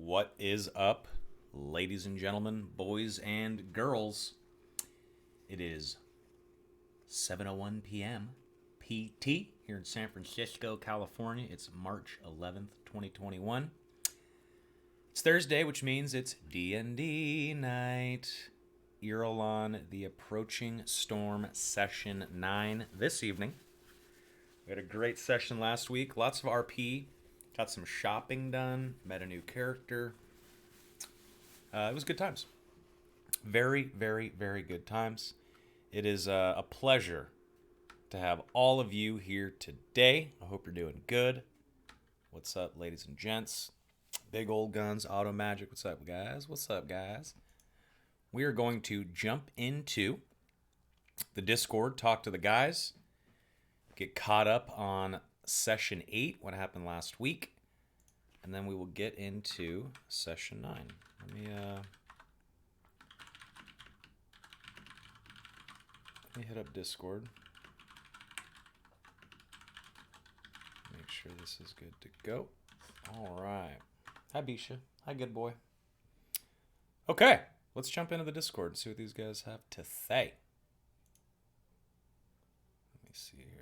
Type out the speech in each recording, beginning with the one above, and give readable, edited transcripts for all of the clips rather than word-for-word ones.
What is up, ladies and gentlemen, boys and girls? It is 7:01 p.m. PT here in San Francisco, California. It's March 11th, 2021. It's Thursday, which means it's D&D night. Irilon, the Approaching Storm, Session 9 this evening. We had a great session last week. Lots of RP. Got some shopping done. Met a new character. It was good times. Very, very, very good times. It is a pleasure to have all of you here today. I hope you're doing good. What's up, ladies and gents? Big old guns, auto magic. What's up, guys? What's up, guys? We are going to jump into the Discord, talk to the guys, get caught up on Session 8, what happened last week, and then we will get into Session 9. Let me hit up Discord. Make sure this is good to go. All right. Hi, Bisha. Hi, good boy. Okay, let's jump into the Discord and see what these guys have to say. Let me see here.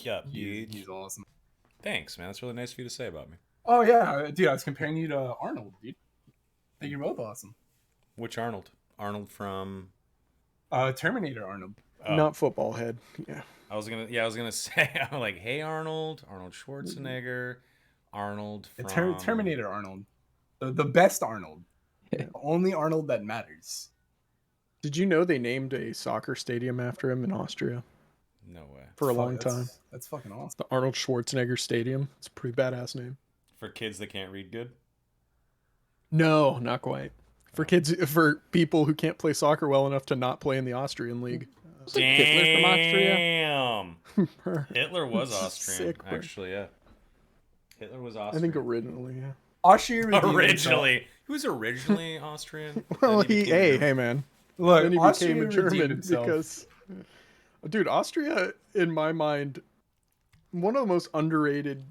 Yup, dude. He's awesome. Thanks, man. That's really nice of you to say about me. Oh, yeah. Dude, I was comparing you to Arnold, dude. I think you're both awesome. Which Arnold? Arnold from... Terminator Arnold. Oh. Not football head. Yeah. I was gonna say, I'm like, hey, Arnold Schwarzenegger, Arnold from... Terminator Arnold. The best Arnold. The only Arnold that matters. Did you know they named a soccer stadium after him in Austria? No way. For a long time. That's fucking awesome. The Arnold Schwarzenegger Stadium. It's a pretty badass name. For kids that can't read good? No, not quite. For people who can't play soccer well enough to not play in the Austrian league. Damn. Hitler from Austria? Hitler was Austrian, Sick, actually, yeah. Hitler was Austrian. I think originally, yeah. Austria Originally. He was originally Austrian. Well, hey, man. Look, then he Austria became a German himself. because... Dude, Austria, in my mind, one of the most underrated,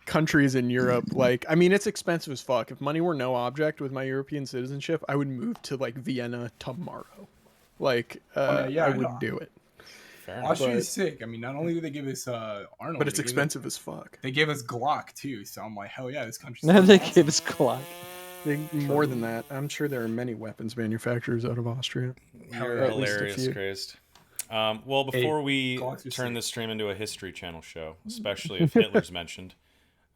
countries in Europe. Like, I mean, it's expensive as fuck. If money were no object with my European citizenship, I would move to, like, Vienna tomorrow. Like, I would do it. Austria is sick. I mean, not only do they give us Arnold, but it's expensive as fuck. They give us Glock, too. So I'm like, hell yeah, this country's They awesome. give us Glock. More than that, I'm sure there are many weapons manufacturers out of Austria. You're hilarious, Christ. Well, before we turn this stream into a History Channel show, especially if Hitler's mentioned,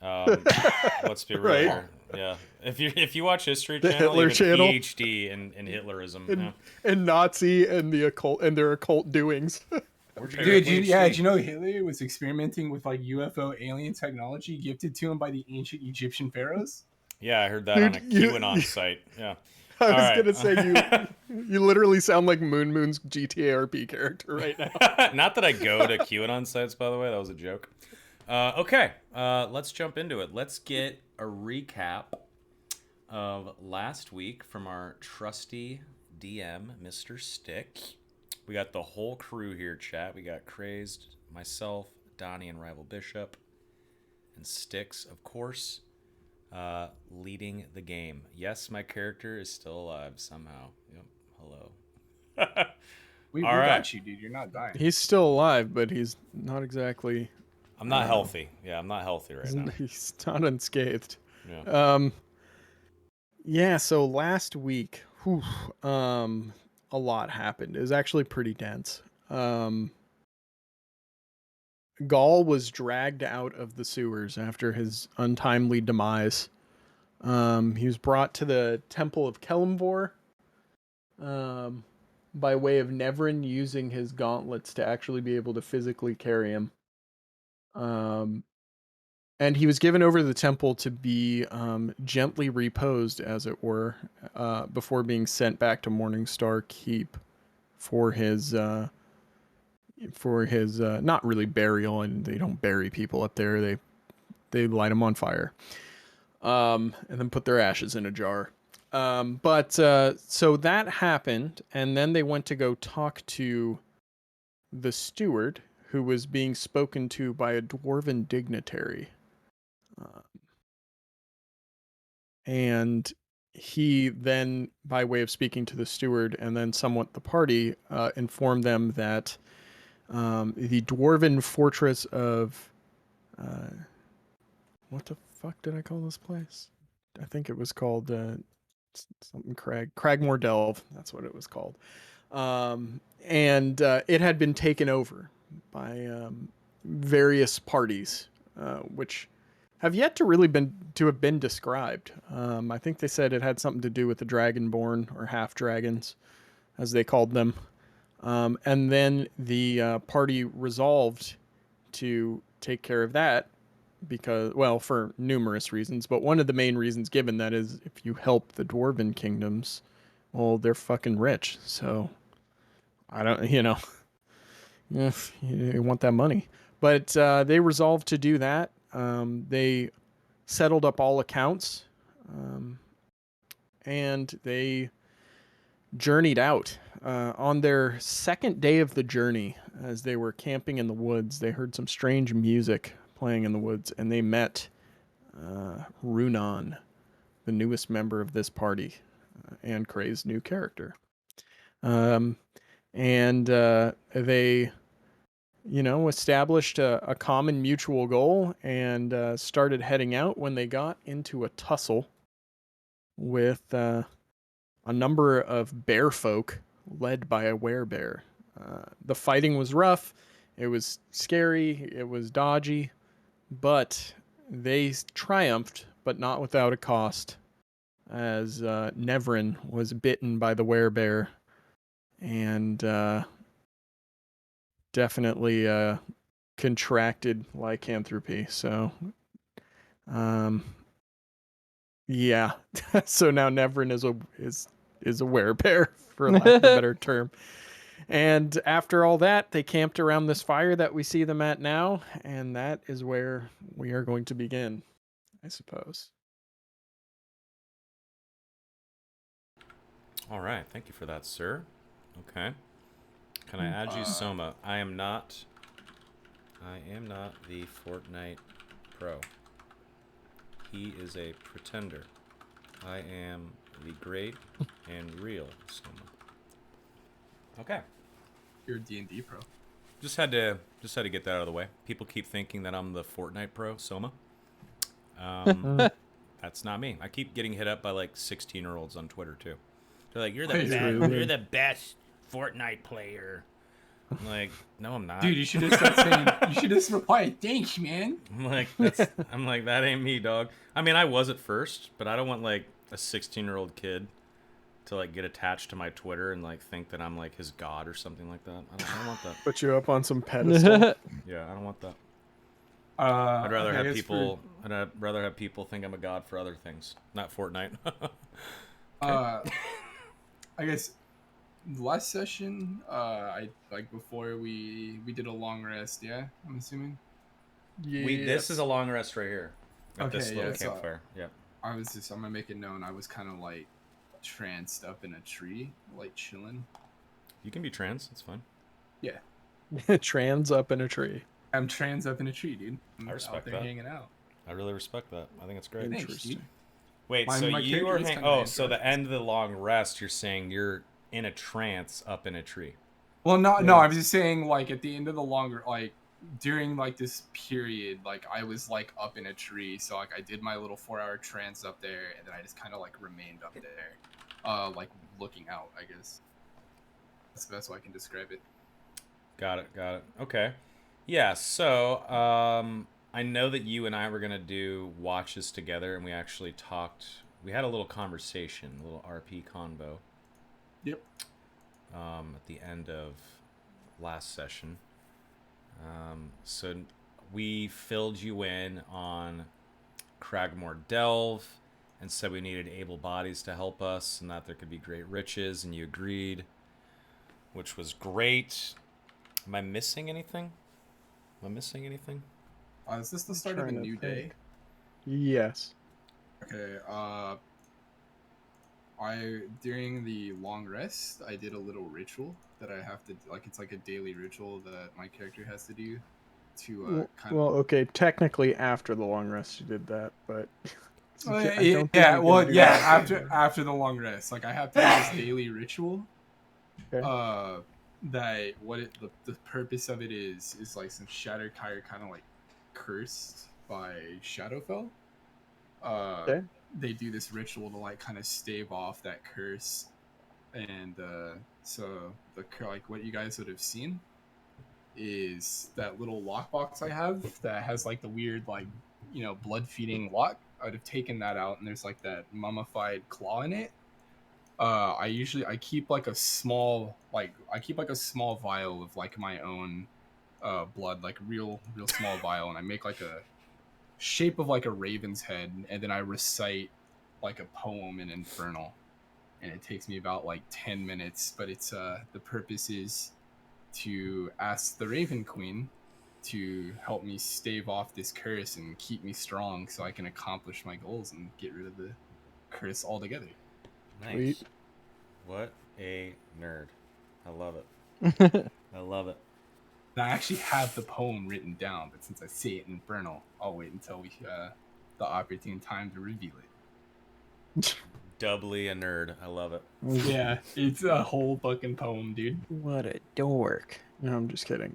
let's be real here. Yeah, if you watch History Channel, Hitler Channel, PhD in Hitlerism, and Nazi and the occult and their occult doings. Dude, did you know Hitler was experimenting with like UFO alien technology gifted to him by the ancient Egyptian pharaohs? Yeah, I heard that on a QAnon site. Yeah. I was going to say, you literally sound like Moon's GTA RP character right now. Not that I go to QAnon sites, by the way. That was a joke. Okay, let's jump into it. Let's get a recap of last week from our trusty DM, Mr. Stick. We got the whole crew here, chat. We got Crazed, myself, Donnie, and Rival Bishop, and Sticks, of course. Leading the game. Yes, my character is still alive somehow. Yep. Hello. we got you, dude. You're not dying. He's still alive, but he's not exactly... I'm not healthy. Yeah, I'm not healthy right now. He's not unscathed. Yeah. So last week, a lot happened. It was actually pretty dense. Gaul was dragged out of the sewers after his untimely demise. He was brought to the Temple of Kelemvor by way of Neverin using his gauntlets to actually be able to physically carry him. And he was given over to the temple to be gently reposed, as it were, before being sent back to Morningstar Keep for his not really burial, and they don't bury people up there. They light them on fire, and then put their ashes in a jar. So that happened, and then they went to go talk to the steward, who was being spoken to by a dwarven dignitary. And he then, by way of speaking to the steward and then somewhat the party, informed them that the dwarven fortress of what the fuck did I call this place? I think it was called something Cragmore Delve. That's what it was called. And it had been taken over by various parties, which have yet to really have been described. I think they said it had something to do with the Dragonborn or half dragons, as they called them. And then the party resolved to take care of that because, well, for numerous reasons, but one of the main reasons given that is if you help the dwarven kingdoms, well, they're fucking rich. So I don't, if you want that money. But they resolved to do that. They settled up all accounts, and they journeyed out. On their second day of the journey, as they were camping in the woods, they heard some strange music playing in the woods, and they met Runan, the newest member of this party, and Kray's new character. And they, established a common mutual goal and started heading out when they got into a tussle with a number of bear folk led by a werebear. The fighting was rough. It was scary. It was dodgy, but they triumphed, but not without a cost, as Nevrin was bitten by the werebear and definitely contracted lycanthropy. So, yeah. So now Nevrin is a werebear, for lack of a better term. And after all that, they camped around this fire that we see them at now, and that is where we are going to begin, I suppose. All right, thank you for that, sir. Okay. Can I add you, Soma? I am not the Fortnite pro. He is a pretender. I am the great and real Soma. Okay. You're a D&D pro. Just had to get that out of the way. People keep thinking that I'm the Fortnite pro, Soma. That's not me. I keep getting hit up by like 16-year-olds on Twitter too. They're like, "You're the best Fortnite player." I'm like, "No, I'm not." Dude, you should just start saying. You should just reply, "Thanks, man." I'm like, that ain't me, dog. I mean, I was at first, but I don't want like a 16-year-old kid to like get attached to my Twitter and like think that I'm like his god or something like that. I don't want that. Put you up on some pedestal. Yeah, I don't want that. I'd rather have people. I'd rather have people think I'm a god for other things, not Fortnite. I guess last session, I like before we did a long rest. Yeah, I'm assuming. Yeah. This is a long rest right here. At Okay, this little yeah, campfire. Yeah. I'm gonna make it known. I was kind of like tranced up in a tree, like chilling. You can be trans. It's fine. Yeah. Trans up in a tree. I'm trans up in a tree, dude. I respect out there that. hanging out. I really respect that. I think it's great. Interesting. Wait, My so you are so the end of the long rest, you're saying you're in a trance up in a tree. Well, no, I was just saying like at the end of the longer, like during like this period, like I was like up in a tree, so like I did my little 4-hour trance up there, and then I just kind of like remained up there, like looking out. I guess that's the best way I can describe it. Got it. Okay. Yeah. So I know that you and I were gonna do watches together, and we actually talked. We had a little conversation, a little RP convo. Yep. At the end of last session. So we filled you in on Cragmore Delve and said we needed able bodies to help us and that there could be great riches, and you agreed, which was great. Am I missing anything? Is this the start of a new day? Yes. Okay. During the long rest, I did a little ritual that I have to like. It's like a daily ritual that my character has to do. to kind Well, okay, technically after the long rest you did that, but of. I don't think you're Yeah, well, gonna do yeah. that. After the long rest, like I have to do this daily ritual. Okay. That the purpose of it is like some Shatterkire kind of like cursed by Shadowfell. Okay. They do this ritual to like kind of stave off that curse, and so like what you guys would have seen is that little lockbox I have that has like the weird like blood feeding lock. I would have taken that out, and there's like that mummified claw in it. I keep like a small vial of like my own blood, like real small vial, and I make like a shape of like a raven's head, and then I recite like a poem in Infernal, and it takes me about like 10 minutes, but it's the purpose is to ask the Raven Queen to help me stave off this curse and keep me strong so I can accomplish my goals and get rid of the curse altogether. Nice. Sweet. What a nerd. I love it. I love it. And I actually have the poem written down, but since I say it in Infernal, I'll wait until we the opportune time to reveal it. Doubly a nerd. I love it. Yeah, it's a whole fucking poem, dude. What a dork. No, I'm just kidding.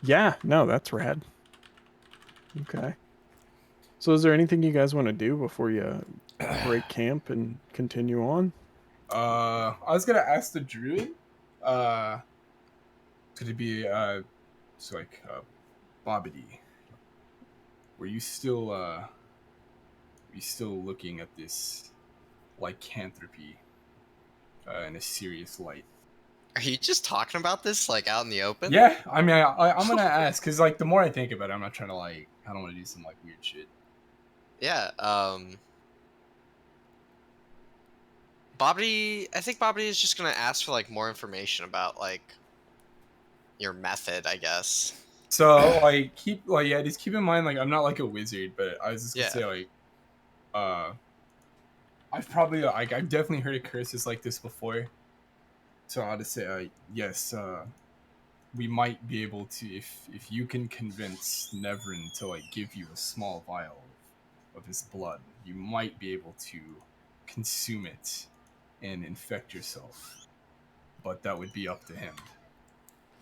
Yeah, no, that's rad. Okay. So is there anything you guys want to do before you break camp and continue on? I was gonna ask the druid, could it be so like Bobbity, were you still looking at this lycanthropy in a serious light? Are you just talking about this like out in the open? Yeah, I mean, I'm gonna ask because like the more I think about it, I'm not trying to I don't want to do some like weird shit. Yeah. Bobbity, I think Bobbity is just gonna ask for like more information about like your method, I guess. So just keep in mind like I'm not like a wizard, but I was just gonna say like I've definitely heard of curses like this before. So I'll just say yes, we might be able to if you can convince Nevrin to like give you a small vial of his blood, you might be able to consume it and infect yourself. But that would be up to him.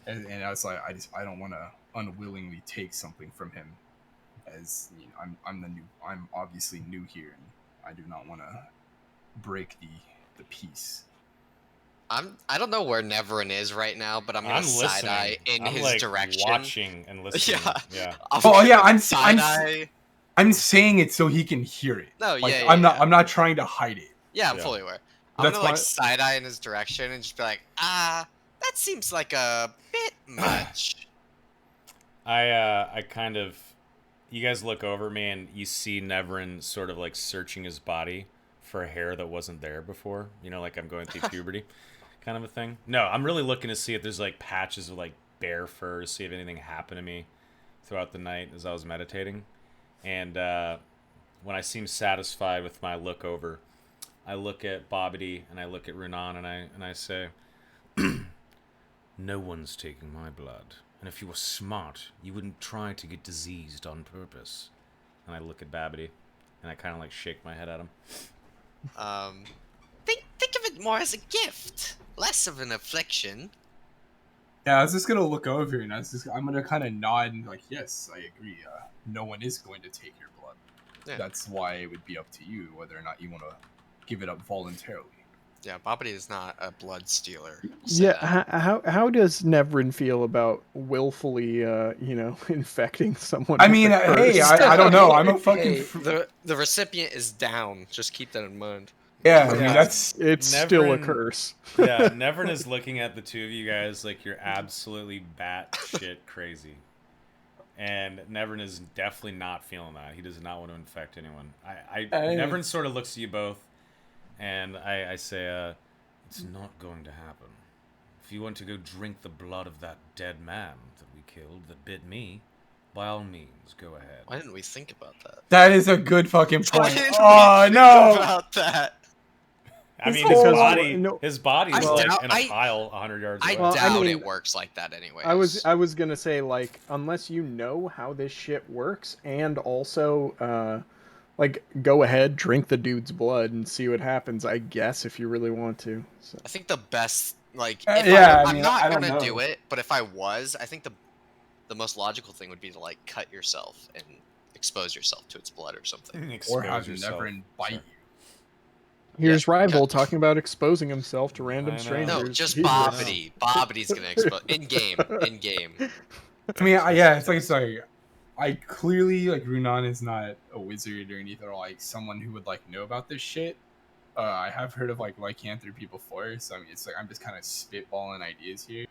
And I was like, I don't want to unwillingly take something from him, as you know, I'm obviously new here, and I do not want to break the peace. I don't know where Neverin is right now, but I'm gonna side eye in I'm his like direction. watching and listening. Yeah. I'm saying it so he can hear it. No, like, yeah, I'm not trying to hide it. Yeah, I'm fully aware. I'm That's gonna like why... side eye in his direction and just be like, that seems like a bit much. I kind of, you guys look over me and you see Neverin sort of like searching his body for hair that wasn't there before. You know, like I'm going through puberty kind of a thing. No, I'm really looking to see if there's like patches of like bear fur, to see if anything happened to me throughout the night as I was meditating. And when I seem satisfied with my look over, I look at Bobbity and I look at Runan and I say, no one's taking my blood. And if you were smart, you wouldn't try to get diseased on purpose. And I look at Babbity and I kind of like shake my head at him. Think of it more as a gift, less of an affliction. Yeah, I was just gonna look over and I'm gonna kind of nod and like, yes, I agree. No one is going to take your blood. Yeah. That's why it would be up to you whether or not you want to give it up voluntarily. Yeah, Bobbity is not a blood stealer. Yeah, how does Nevrin feel about willfully, infecting someone? I mean, hey, I don't know. I'm a fucking. The recipient is down. Just keep that in mind. Yeah, I mean, it's Nevrin, still a curse. Yeah, Nevrin is looking at the two of you guys like you're absolutely batshit crazy. And Nevrin is definitely not feeling that. He does not want to infect anyone. Nevrin sort of looks at you both, and I say, it's not going to happen. If you want to go drink the blood of that dead man that we killed, that bit me, by all means, go ahead. Why didn't we think about that? That is a good fucking point. Why didn't we think no! about that? I His mean, his whole- body, no, his body's I like doubt- in a I- pile 100 yards I away. Well, I doubt mean, it works like that anyway. I was gonna say, like, unless you know how this shit works, and also like, go ahead, drink the dude's blood and see what happens, I guess, if you really want to. So. I think the best, like, if yeah, I'm I mean, not I don't gonna know. do it, but if I was, I think the most logical thing would be to like cut yourself and expose yourself to its blood or something. Or Expose have yourself. Neverin bite Sure. you. Here's Yeah, Rival yeah. talking about exposing himself to random I know. strangers. No, just Jesus. Bobbity. Bobbity's gonna expose in game. In game. I mean, yeah, it's like I clearly like Runan is not a wizard or anything, or like someone who would like know about this shit. I have heard of like lycanthropy before, so I mean, it's like I'm just kind of spitballing ideas here.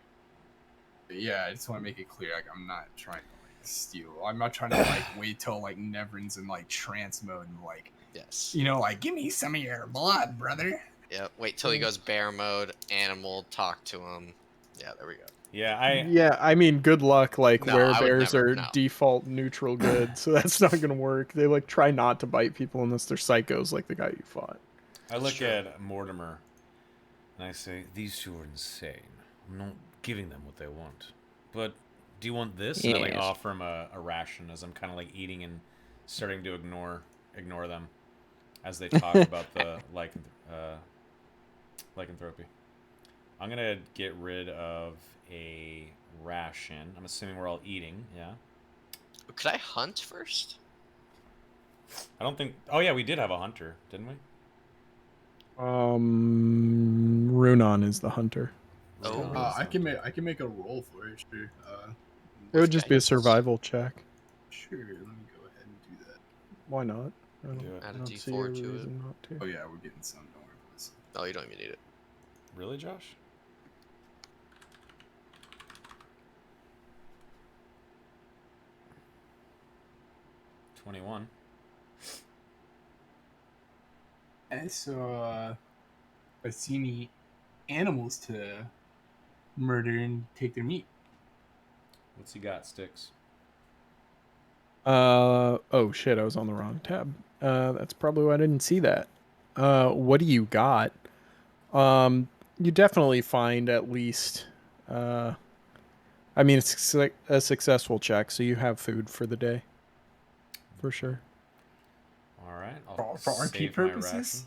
But yeah, I just want to make it clear, like I'm not trying to like steal. I'm not trying to like wait till like Neverin's in like trance mode and like Yes. like give me some of your blood, brother. Yeah. Wait till he goes bear mode. Animal. Talk to him. Yeah. There we go. Yeah, Yeah, I mean, good luck. Like, No, I would werebears never- are no. default neutral good, so that's not gonna work. They like try not to bite people unless they're psychos, like the guy you fought. I look true. at Mortimer and I say, these two are insane. I'm not giving them what they want. But do you want this? And I like Yes. offer him a ration as I'm kind of like eating and starting to ignore them as they talk about the lycanthropy. I'm gonna get rid of a ration. I'm assuming we're all eating, yeah? Could I hunt first? I don't think... Oh yeah, we did have a hunter, didn't we? Runan is the hunter. Oh. I can make a roll for it. Sure. It would just Okay. be a survival check. Sure. Let me go ahead and do that. Why not? I don't, Do it. I Add a don't see a D4 to it. reason not to. Oh yeah, we're getting some. Don't worry about this. Oh, you don't even need it. Really, Josh? $21. And so, I see any animals to murder and take their meat. What's he got, Sticks? Oh shit, I was on the wrong tab. That's probably why I didn't see that. What do you got? You definitely find at least, I mean, it's a successful check, so you have food for the day. For sure. Alright, For I'll RP save my purposes?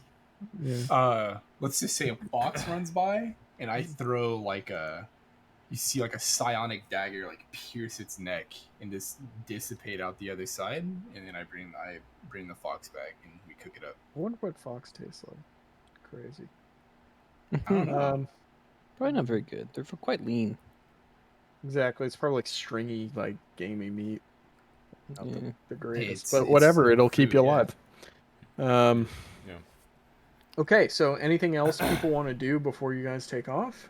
ration. Yeah. Let's just say a fox runs by, and I throw like you see like a psionic dagger like pierce its neck and just dissipate out the other side, and then I bring the fox back and we cook it up. I wonder what fox tastes like. Crazy. I don't know. Probably not very good. They're quite lean. Exactly. It's probably like stringy, like gamey meat. Not Yeah. the greatest, it's- but it's whatever. It'll food, keep you yeah. alive. Yeah. Okay. So, anything else people want to do before you guys take off?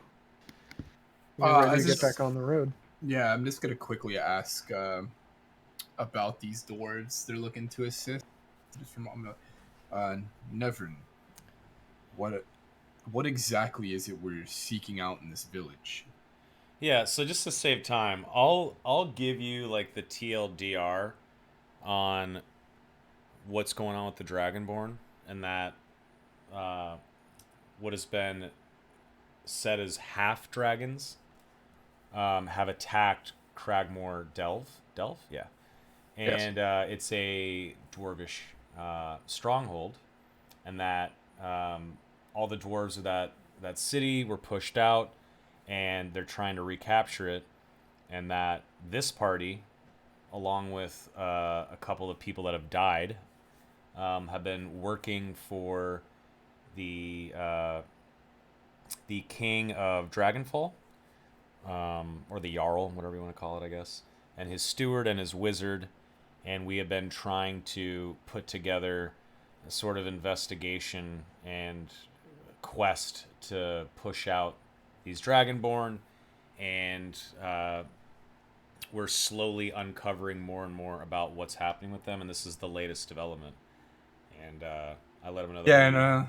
We're I ready to get just- back on the road. Yeah, I'm just gonna quickly ask about these dwarves they're looking to assist. Just from Neverin, what exactly is it we're seeking out in this village? Yeah, so just to save time, I'll give you like the TLDR on what's going on with the Dragonborn and that what has been said as half dragons have attacked Cragmore Delve, yeah, Yes. and it's a dwarvish stronghold, and that all the dwarves of that city were pushed out, and they're trying to recapture it, and that this party, along with a couple of people that have died, have been working for the king of Dragonfall, or the Jarl, whatever you want to call it, I guess, and his steward and his wizard, and we have been trying to put together a sort of investigation and quest to push out these Dragonborn, and we're slowly uncovering more and more about what's happening with them, and this is the latest development. And I let him know that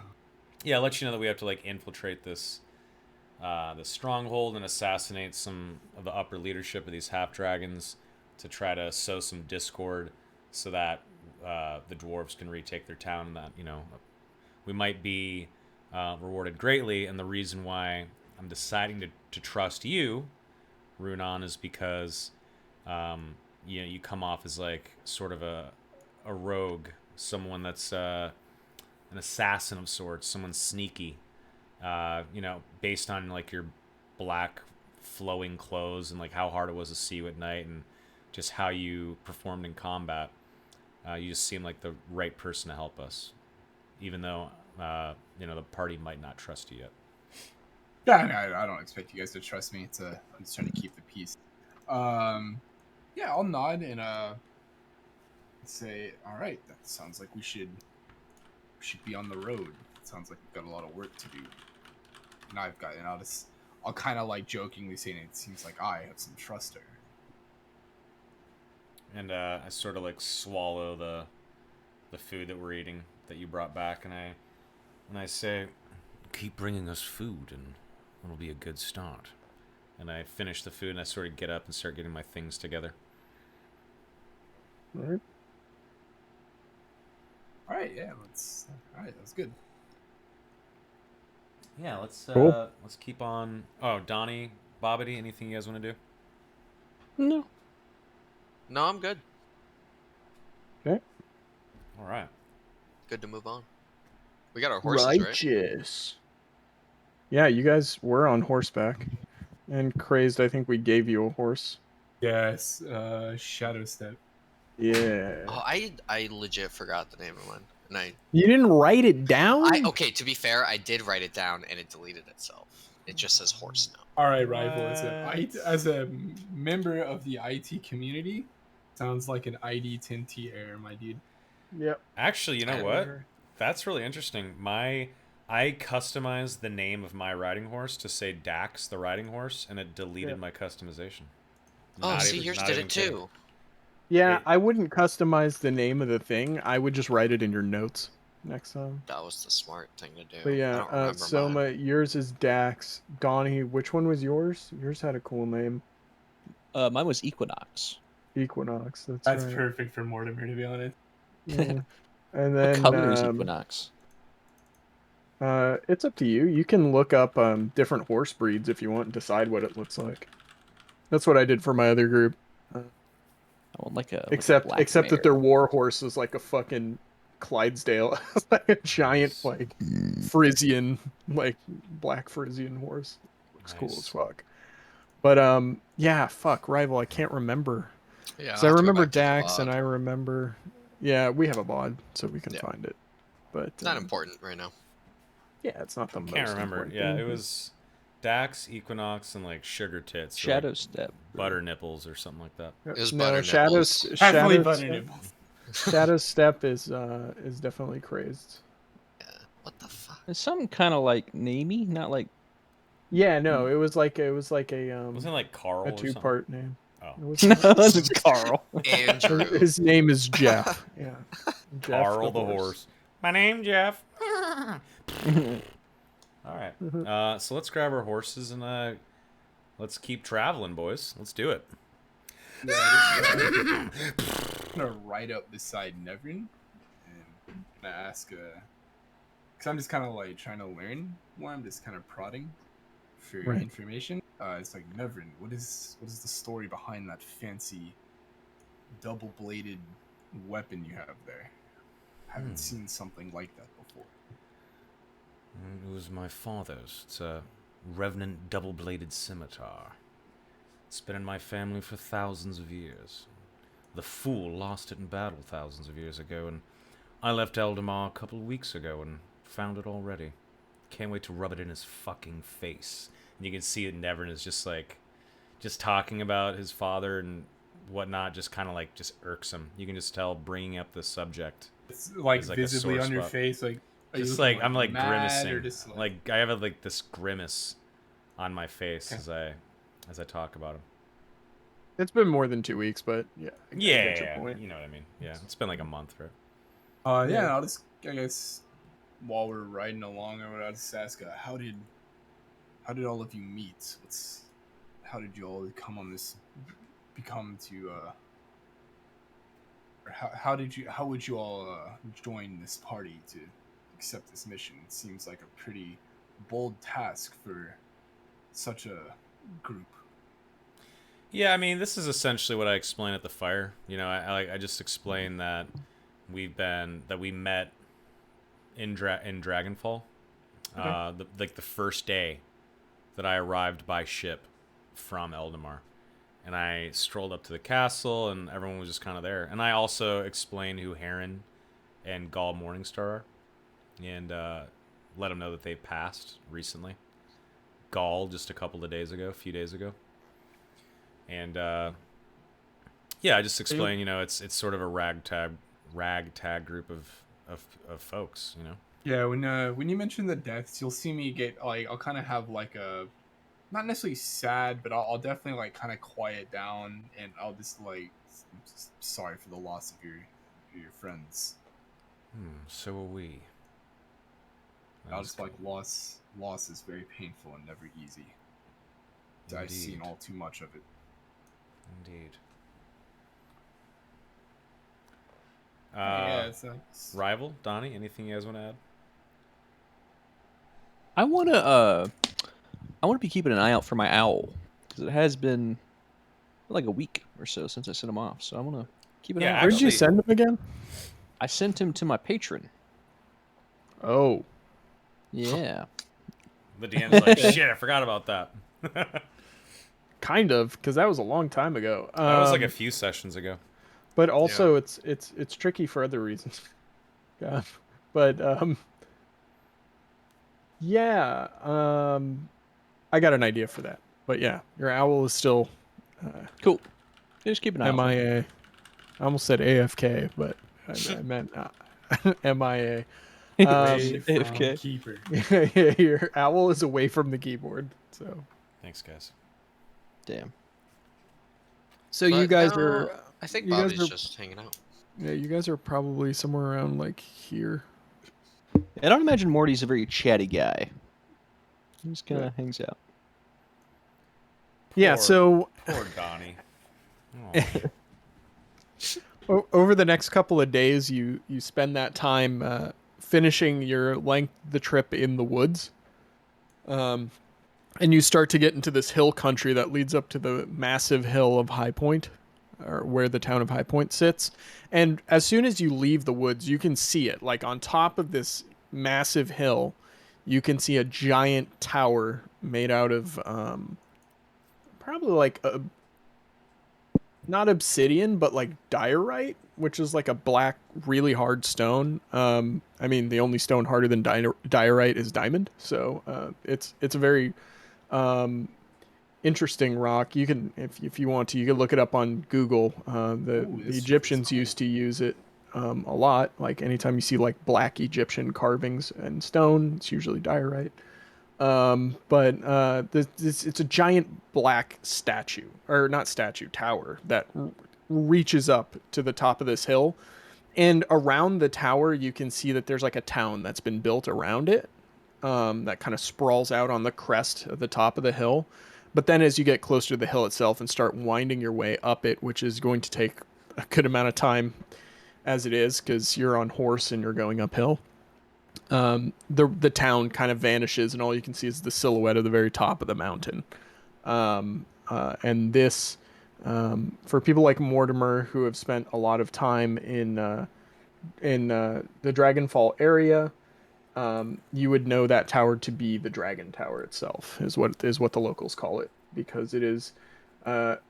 I let you know that we have to like infiltrate this stronghold and assassinate some of the upper leadership of these half dragons to try to sow some discord so that the dwarves can retake their town, and that we might be rewarded greatly. And the reason why I'm deciding to trust you, Runan, is because you come off as like sort of a rogue, someone that's an assassin of sorts, someone sneaky. Based on like your black flowing clothes and like how hard it was to see you at night and just how you performed in combat. You just seem like the right person to help us, even though the party might not trust you yet. Yeah, no, I don't expect you guys to trust me. I'm just trying to keep the peace. Yeah, I'll nod and say, all right, that sounds like we should be on the road. It sounds like we've got a lot of work to do. And I'll kind of like jokingly saying it seems like I have some trust there. And I sort of like swallow the food that we're eating that you brought back, and I say, keep bringing us food, and it'll be a good start. And I finish the food, and I sort of get up and start getting my things together. All right. All right, yeah, all right, that's good. Yeah, let's Cool. let's keep on. Oh, Donnie, Bobbity, anything you guys want to do? No. No, I'm good. Okay. All right. Good to move on. We got our horses, right? Righteous. Yeah, you guys were on horseback. And Crazed, I think we gave you a horse. Yes, Shadow Step. Yeah. Oh, I legit forgot the name of one, and You didn't write it down? okay. To be fair, I did write it down, and it deleted itself. It just says horse now. All right, Rival, What? as a member of the IT community, sounds like an ID 10T error, my dude. Yep. Actually, you know I- what? That's really interesting. I customized the name of my riding horse to say Dax, the riding horse, and it deleted Yeah. my customization. Oh, Not see, even- yours not did even it kidding. too. Yeah, Wait. I wouldn't customize the name of the thing. I would just write it in your notes next time. That was the smart thing to do. But I yeah, don't remember Soma, mine. yours is Dax. Donnie, which one was yours? Yours had a cool name. Mine was Equinox. Equinox. That's right. perfect for Mortimer, to be honest. Yeah. And What then color is Equinox? it's up to you. You can look up different horse breeds if you want and decide what it looks like. That's what I did for my other group. I want like a Except black that mare. their war horse is like a fucking Clydesdale. It's like a giant Nice. like Frisian, like black Frisian horse. Looks cool as Nice. fuck. But yeah, fuck, Rival, I can't remember. Yeah, So I I'll have to go remember back to the Dax and VOD. I remember we have a bod, so we can Yeah. find it. But Not important right now. yeah, it's not the Can't most remember. important Yeah, thing. it was Dax, Equinox, and like Sugar Tits. or, Shadow like, Step. butter nipples or something like that. It was no, butter Shadows nipples. Definitely Shadow butter Step, nipples. Shadow Step is definitely crazed. Yeah. What the fuck? It's something kind of like namey, not like. Yeah, no, it was like a Wasn't it like Carl a or something? two-part name. Oh, It was No, it's Carl. Andrew. his name is Jeff. Yeah. Jeff Carl the horse. My name Jeff. All right. So let's grab our horses and let's keep traveling, boys. Let's do it. Yeah, I'm gonna ride up beside Nevrin and gonna ask, because I'm just kind of like trying to learn more. I'm just kind of prodding for Right. information. It's like, Nevrin, what is the story behind that fancy double-bladed weapon you have there? Haven't seen something like that before. It was my father's. It's a revenant double-bladed scimitar. It's been in my family for thousands of years. The fool lost it in battle thousands of years ago, and I left Eldamar a couple of weeks ago and found it already. Can't wait to rub it in his fucking face. And you can see that Nevern is just like, just talking about his father and whatnot, just kind of like, just irks him. You can just tell bringing up the subject. It's like, It's like a visibly sore on your spot. face, like are you Just looking, like, I'm like mad, grimacing. or just Like I have like this grimace on my face Okay. as I talk about him. It's been more than 2 weeks, but yeah. I get your point. You know what I mean. Yeah, it's been like a month, right? Yeah, Yeah. I'll just, I guess, while we're riding along, I'll just ask, how did all of you meet? How did you all become to, or how would you all join this party to accept this mission. It seems like a pretty bold task for such a group. Yeah, I mean, this is essentially what I explained at the fire. You know, I just explained that we met in Dragonfall, Okay. the first day that I arrived by ship from Eldamar, and I strolled up to the castle, and everyone was just kind of there. And I also explained who Heron and Gall Morningstar are, and let them know that they passed recently. Gall just a few days ago. And yeah, I just explained, you know, it's sort of a ragtag group of folks, you know. Yeah, when you mention the deaths, you'll see me get like I'll kind of have like a not necessarily sad, but I'll definitely like kind of quiet down, and I'll just like sorry for the loss of your friends. So are we. I'll just like loss is very painful and never easy. I've seen all too much of it. Indeed. Yeah, it's Rival, Donnie, anything you guys want to add? I wanna be keeping an eye out for my owl because it has been like a week or so since I sent him off. So I wanna keep an eye out. Where'd you Actually- send him again? I sent him to my patron. Oh, Yeah. The DM's like, shit, I forgot about that. kind of, because that was a long time ago. That was like a few sessions ago. But also, it's tricky for other reasons. Yeah, but yeah, I got an idea for that. But yeah, your owl is still Cool. Just keep an eye out. MIA. I almost said AFK, but I meant MIA. AFK. Keeper. Your owl is away from the keyboard. So Thanks, guys. Damn. so you But guys no, are I think you guys Bobby's are- just hanging out. yeah, you guys are probably somewhere around like here. I don't imagine Morty's a very chatty guy. He just kind of Yeah. hangs out. Yeah, so Poor Donnie. over the next couple of days, you spend that time finishing the trip in the woods, and you start to get into this hill country that leads up to the massive hill of High Point, or where the town of High Point sits. And as soon as you leave the woods, you can see it. Like on top of this massive hill, you can see a giant tower made out of probably like not obsidian, but like diorite, which is like a black, really hard stone. I mean, the only stone harder than diorite is diamond. So it's a very interesting rock. You can, if you want to, you can look it up on Google. The Egyptians used to use it a lot. Like anytime you see like black Egyptian carvings and stone, it's usually diorite. But it's a giant black statue, or not statue, tower that reaches up to the top of this hill. And around the tower, you can see that there's like a town that's been built around it, that kind of sprawls out on the crest of the top of the hill. But then as you get closer to the hill itself and start winding your way up it, which is going to take a good amount of time as it is, because you're on horse and you're going uphill, the town kind of vanishes, and all you can see is the silhouette of the very top of the mountain. And this, for people like Mortimer who have spent a lot of time in the Dragonfall area, you would know that tower to be the Dragon Tower itself, is what the locals call it, because it is, at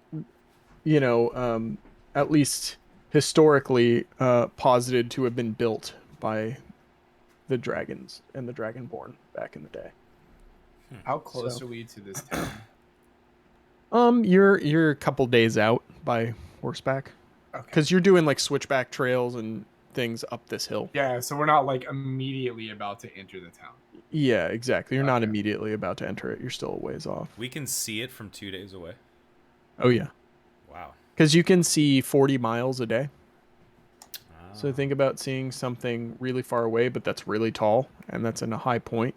least historically, posited to have been built by the dragons and the Dragonborn back in the day. How close are we to this town? You're a couple days out by horseback, Okay. because you're doing like switchback trails and things up this hill. Yeah, so we're not like immediately about to enter the town. Yeah, exactly. You're not Okay. immediately about to enter it. You're still a ways off. We can see it from 2 days away. Oh yeah, Wow. because you can see 40 miles a day. Ah. So think about seeing something really far away, but that's really tall, and that's in a high point.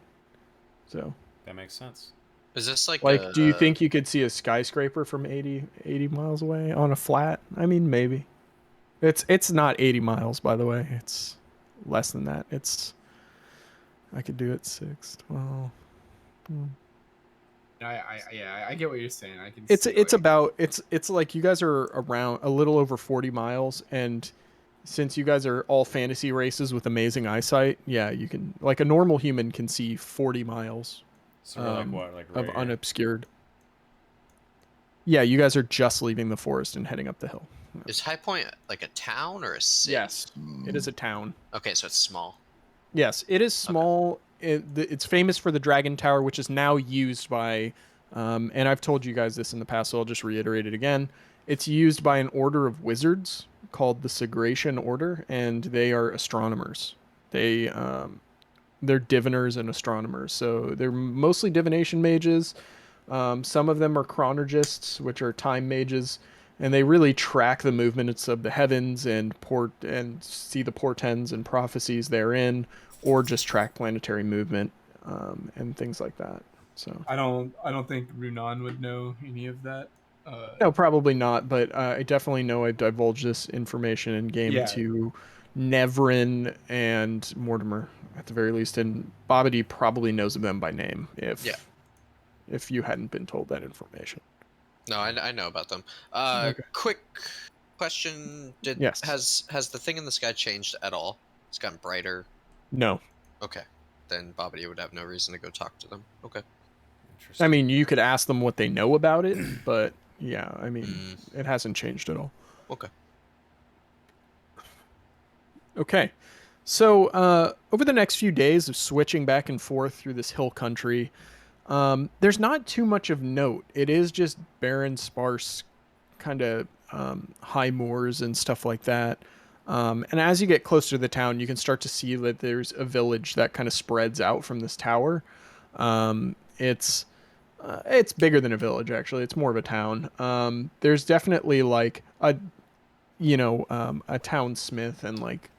So, That makes sense. Is this like do you think you could see a skyscraper from 80 miles away on a flat? I mean, maybe. It's not 80 miles, by the way. It's less than that. It's I could do it 6, 12. I get what you're saying. I can. It's see, it's like, about it's like you guys are around a little over 40 miles, and since you guys are all fantasy races with amazing eyesight, yeah, you can, like, a normal human can see 40 miles So we're like what, like of right here? unobscured. Yeah, you guys are just leaving the forest and heading up the hill. Is High Point like a town or a city? Yes, it is a town. Okay, so it's small. Yes, it is small. It's famous for the Dragon Tower, which is now used by, and I've told you guys this in the past, so I'll just reiterate it again. It's used by an order of wizards called the Segratian Order, and they are astronomers. They're diviners and astronomers, so they're mostly divination mages. Some of them are chronologists, which are time mages, and they really track the movements of the heavens and see the portents and prophecies therein, or just track planetary movement and things like that. So I don't think Runan would know any of that. no, probably not, but I definitely know I divulged this information in game Yeah. to Nevrin and Mortimer at the very least, and Bobbity probably knows them by name Yeah. if you hadn't been told that information. No, I know about them. Okay. Quick question: Yes. has the thing in the sky changed at all? It's gotten brighter. No. Okay, then Bobbity would have no reason to go talk to them. Okay. Interesting. I mean, you could ask them what they know about it, but yeah, I mean, Mm. it hasn't changed at all. Okay. Okay. So, over the next few days of switching back and forth through this hill country, there's not too much of note. It is just barren, sparse, kind of high moors and stuff like that. And as you get closer to the town, you can start to see that there's a village that kind of spreads out from this tower. It's bigger than a village, actually. It's more of a town. There's definitely like a townsmith and, like,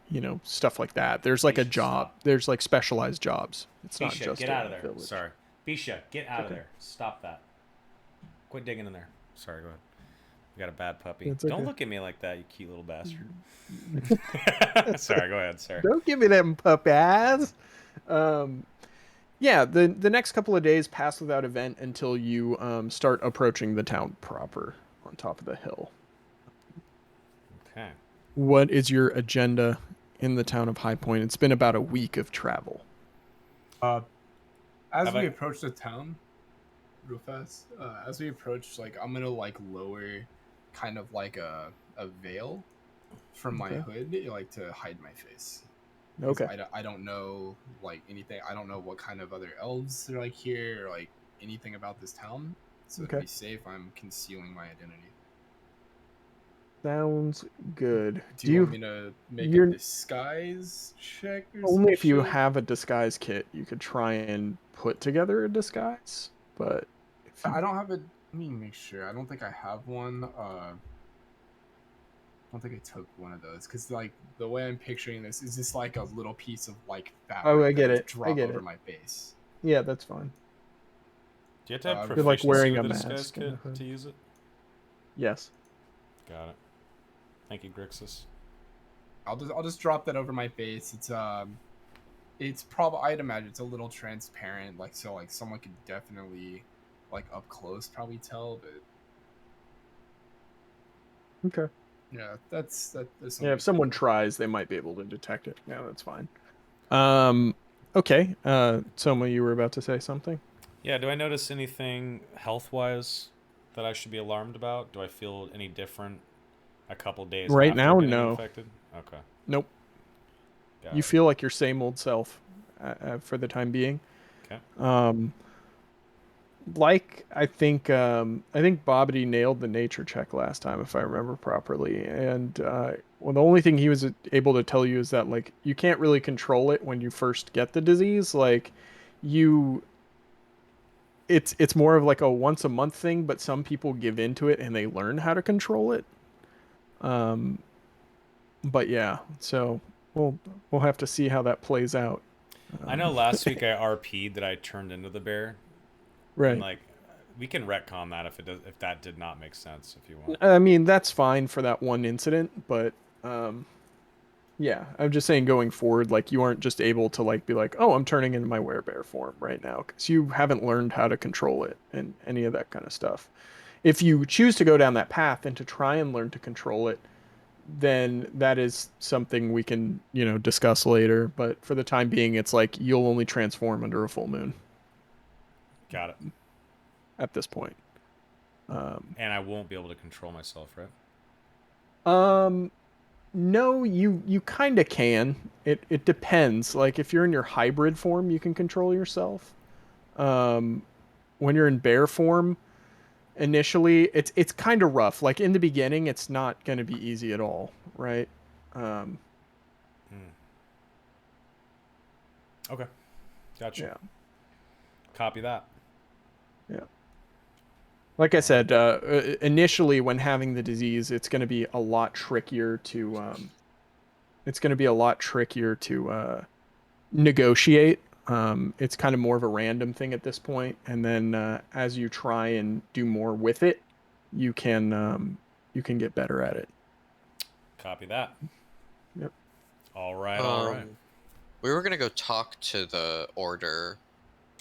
stuff like that. There's like a Bisha, job. stop. There's like specialized jobs. It's not Bisha, just get a out of there. village. Sorry. Bisha, get out of Okay. there. Stop that. Quit digging in there. Sorry, go ahead. We got a bad puppy. It's Don't okay. look at me like that, you cute little bastard. Sorry, go ahead, sir. Don't give me them puppies. Yeah, the next couple of days pass without event until you start approaching the town proper on top of the hill. Okay. What is your agenda in the town of High Point? It's been about a week of travel. as Have we I- approach the town, real fast. As we approach, like, I'm gonna like lower, kind of like a veil from my Okay. hood, like, to hide my face. 'Cause Okay. I don't know, like, anything. I don't know what kind of other elves are like here, or like anything about this town. So Okay. to be safe, I'm concealing my identity. Sounds good. Do you want me to make a you're- disguise check or Only if you shit? have a disguise kit, you could try and put together a disguise. But if I don't have a. Let me make sure. I don't think I have one. I don't think I took one of those, because, like, the way I'm picturing this is just like a little piece of, like, fabric. Oh, I that get would it. I Drop get over it. my face. yeah, that's fine. Do you have to have You're, proficiency like, wearing with a the disguise mask and a kit hood. to use it? Yes. Got it. Thank you, Grixis. I'll just drop that over my face. It's probably, I'd imagine it's a little transparent, like, so, like, someone could definitely, like, up close probably tell, but Okay. yeah, that's Yeah, if someone tries, they might be able to detect it. Yeah, that's fine. Okay. Soma, you were about to say something? Yeah, do I notice anything health-wise that I should be alarmed about? Do I feel any different a couple days Right after now, getting no. infected? Okay. Nope. Got You it. feel like your same old self for the time being. Okay. Like, I think Bobbity nailed the nature check last time, if I remember properly. And well, the only thing he was able to tell you is that, like, you can't really control it when you first get the disease. Like, it's more of like a once a month thing, but some people give into it and they learn how to control it. But yeah, so we'll have to see how that plays out. I know last week I RP'd that I turned into the bear. Right. And, like, we can retcon that if that did not make sense if you want. I mean, that's fine for that one incident, but Yeah, I'm just saying going forward, like you aren't just able to like be like, oh, I'm turning into my werebear form right now because you haven't learned how to control it and any of that kind of stuff. If you choose to go down that path and to try and learn to control it, then that is something we can, discuss later. But for the time being, it's like you'll only transform under a full moon Got it. at this point. And I won't be able to control myself, right? No, you kind of can. It depends. Like if you're in your hybrid form, you can control yourself. When you're in bear form, initially it's kind of rough. Like in the beginning, it's not going to be easy at all, right? Okay. Gotcha. Yeah. Copy that. Yeah. Like I said, initially when having the disease, it's going to be a lot trickier to negotiate. It's kind of more of a random thing at this point, and then as you try and do more with it, you can get better at it. Copy that. Yep. All right. All right. We were gonna go talk to the order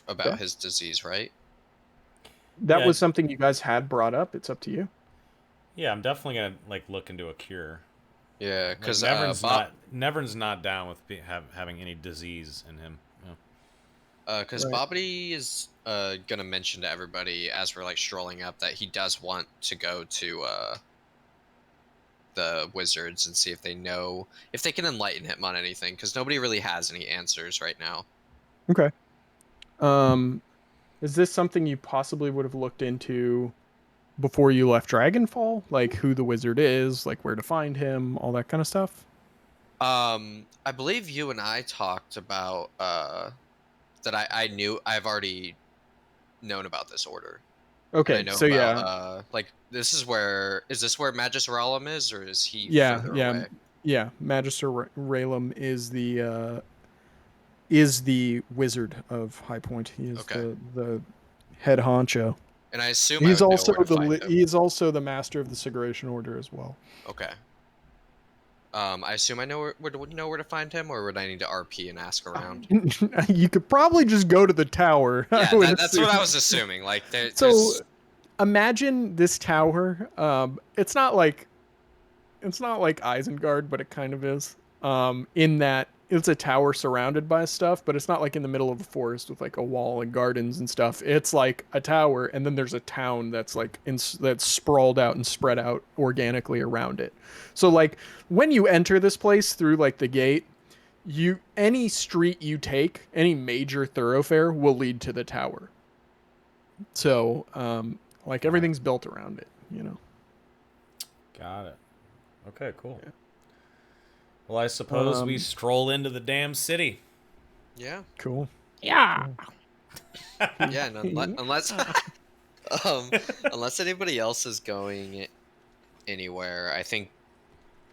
about Yeah. his disease, right? That Yeah. was something you guys had brought up. It's up to you. Yeah, I'm definitely gonna like look into a cure. Yeah, Like, because Nevern's not down with having any disease in him. Yeah. Because Right. Bobbity is gonna mention to everybody as we're like strolling up that he does want to go to the wizards and see if they know if they can enlighten him on anything, because nobody really has any answers right now. Okay. Is this something you possibly would have looked into before you left Dragonfall? Like who the wizard is, like where to find him, all that kind of stuff? I believe you and I talked about that I've already known about this order. And I Okay, know so about yeah, like is this where Magus Ralum is, or is he yeah, further yeah, away? yeah. Magister Ralum is the wizard of High Point. He is Okay. the head honcho. And I assume I would know where to find him. He is also the master of the Segration Order as well. Okay. I assume I know where to find him, or would I need to RP and ask around? You could probably just go to the tower. Yeah, I would that's what assume. I was assuming. Like So there's imagine this tower. It's not like Isengard, but it kind of is. In that it's a tower surrounded by stuff, but it's not like in the middle of a forest with like a wall and gardens and stuff. It's like a tower, and then there's a town that's like that's sprawled out and spread out organically around it. So like when you enter this place through like the gate, any street you take, any major thoroughfare will lead to the tower. So like everything's built around it. Got it. Okay, cool. Yeah. Well, I suppose we stroll into the damn city. yeah. Cool. Yeah. Yeah, and unless unless anybody else is going anywhere, I think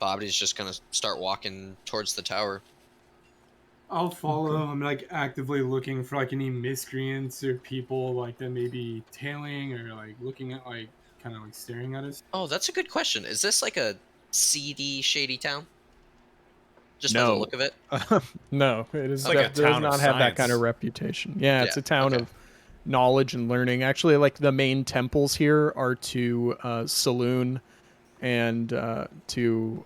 Bobby's just gonna start walking towards the tower. I'll follow. I'm like actively looking for like any miscreants or people like that may be tailing or like looking at like kind of like staring at us. Oh, that's a good question. Is this like a seedy, shady town? Just by the No. look of it? No, it is It's like a does town of not have that kind of science. reputation. Yeah, it's Yeah, a town okay. of knowledge and learning. Actually, like the main temples here are to Saloon and to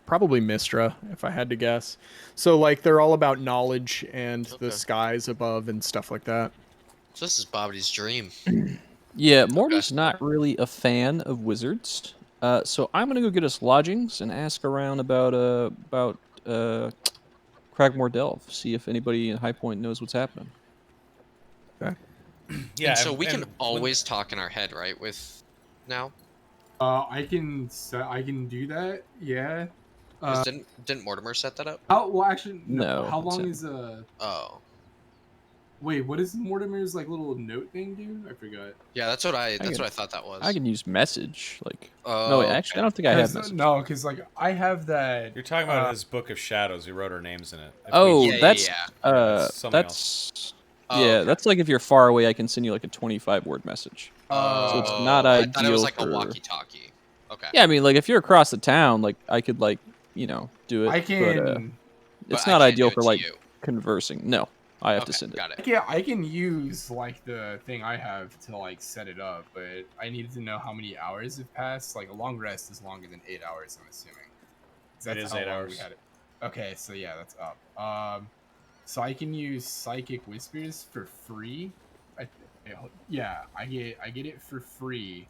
probably Mistra, if I had to guess. So like they're all about knowledge and the Okay. skies above and stuff like that. So this is Bobby's dream. Yeah, Morty's not really a fan of wizards, so I'm gonna go get us lodgings and ask around about Cragmore Delve, see if anybody in High Point knows what's happening. Okay. Yeah, And so we can when- always talk in our head, right? With now, I can do that. Yeah. 'cause didn't Mortimer set that up? How well actually No, How it's long him. is Oh, wait? What does Mortimer's like little note thing do? I forgot. yeah. That's what I can- thought that was. I can use message, like. Oh, No, wait, actually, I don't think I have message. No, because like I have that. You're talking about his Book of Shadows. He wrote our names in it. If Oh, we- Yeah, that's yeah. that's something that's Oh, yeah, okay. that's like if you're far away, I can send you like a 25-word message. So it's not I thought it was ideal like for- a walkie-talkie. Okay. Yeah, I mean, like if you're across the town, like I could like do it. I But can. it's But I not can't ideal do it for to like you. conversing. No, I have to Okay, send it. got it. Yeah, I can use like the thing I have to like set it up, but I needed to know how many hours have passed. Like a long rest is longer than 8 hours, I'm assuming. 'Cause It that's is how 8 long hours. we had it. Okay, so yeah, that's up. So I can use Psychic Whispers for free. Yeah, I get it for free.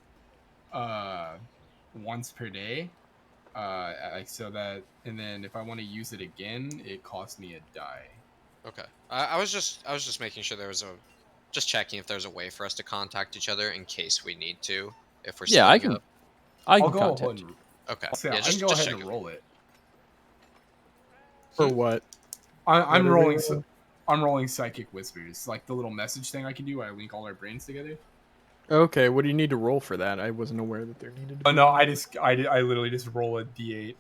Once per day. Like so that, and then if I want to use it again, it costs me a die. Okay. I was just making sure there was just checking if there's a way for us to contact each other in case we need to if we're Yeah, I splitting can. up. I I'll can go ahead contact you. and Okay. I'll say Yeah, I can just go just ahead and checking. roll it. For what? I'm What are we rolling. rolling? I'm rolling Psychic Whispers, like the little message thing I can do. I link all our brains together. Okay, what do you need to roll for that? I wasn't aware that there needed to be. Oh no, one. I literally just roll a d8.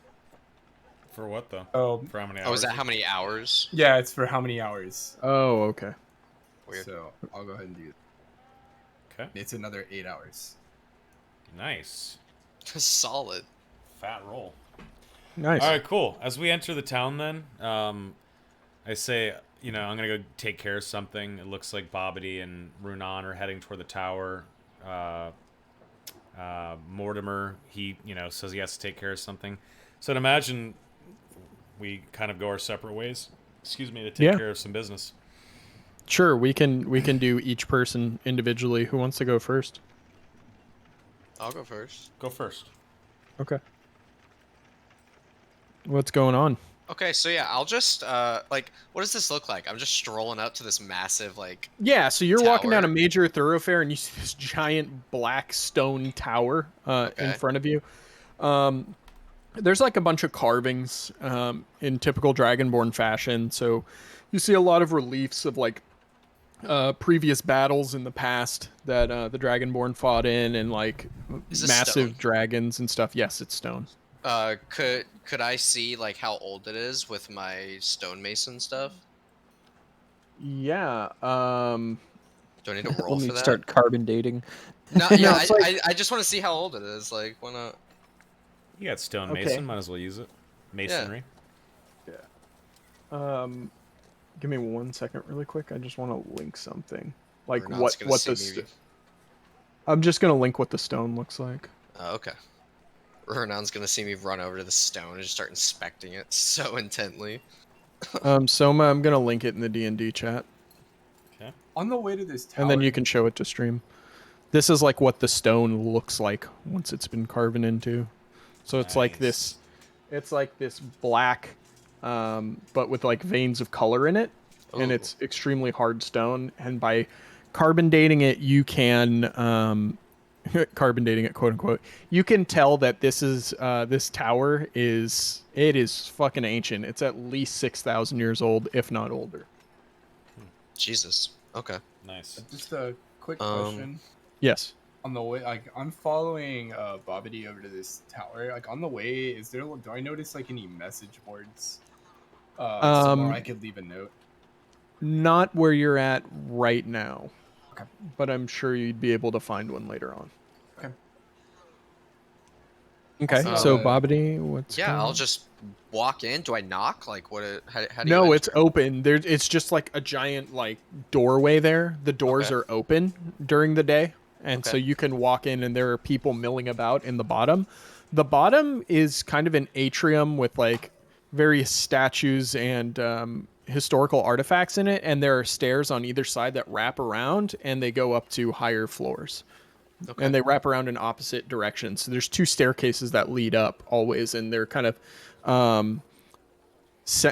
For what though? Oh For how many Oh, is hours? that how many hours? yeah, it's for how many hours. Oh, okay. Weird. So I'll go ahead and do it. Okay. It's another 8 hours. Nice. Solid. Fat roll. Nice. All right, cool. As we enter the town, then, I say, I'm gonna go take care of something. It looks like Bobbity and Runan are heading toward the tower. Mortimer, he, says he has to take care of something. So I'd imagine we kind of go our separate ways. Excuse me, to take Yeah. care of some business. Sure, we can do each person individually. Who wants to go first? I'll go first. Go first. Okay. What's going on? Okay, so yeah, I'll just like, what does this look like? I'm just strolling up to this massive like Yeah, so you're walking down a tower. major thoroughfare and you see this giant black stone tower in Okay. front of you. There's like a bunch of carvings in typical Dragonborn fashion. So you see a lot of reliefs of like previous battles in the past that the Dragonborn fought in, and like Is this massive stone? dragons and stuff. Yes, it's stone. Could I see like how old it is with my stonemason stuff? Yeah. Do I need to Let roll me for that? start carbon dating. No, No, yeah, it's like- I just want to see how old it is. Like, why not? You got stone Okay. mason, might as well use it. Masonry. Give me 1 second, really quick. I just want to link something. Like Renat's gonna what see the. me. I'm just gonna link what the stone looks like. Oh, okay. Renan's gonna see me run over to the stone and just start inspecting it so intently. Soma, I'm gonna link it in the D&D chat, Okay. On the way to this tower, and then you can show it to stream. This is like what the stone looks like once it's been carven into. So it's like this. It's like this black, but with like veins of color in it, and Ooh. it's extremely hard stone. And by carbon dating it, you can carbon dating it, quote unquote. You can tell that this tower is fucking ancient. It's at least 6,000 years old, if not older. Jesus. Okay. Nice. just a quick Um, question. Yes. On the way, like I'm following Bobbity over to this tower. Like on the way, do I notice like any message boards? Somewhere I could leave a note. Not where you're at right now. Okay. But I'm sure you'd be able to find one later on. Okay. Okay, see so how Bobbity, what's Yeah, going I'll on? just walk in. Do I knock? Like, what? How do you No, it's enter? open. It's just like a giant like doorway there. The doors Okay. are open during the day, and so Okay. you can walk in, and there are people milling about in the bottom. The bottom is kind of an atrium with like various statues and historical artifacts in it, and there are stairs on either side that wrap around, and they go up to higher floors. Okay. And they wrap around in opposite directions. So there's two staircases that lead up always, and they're kind of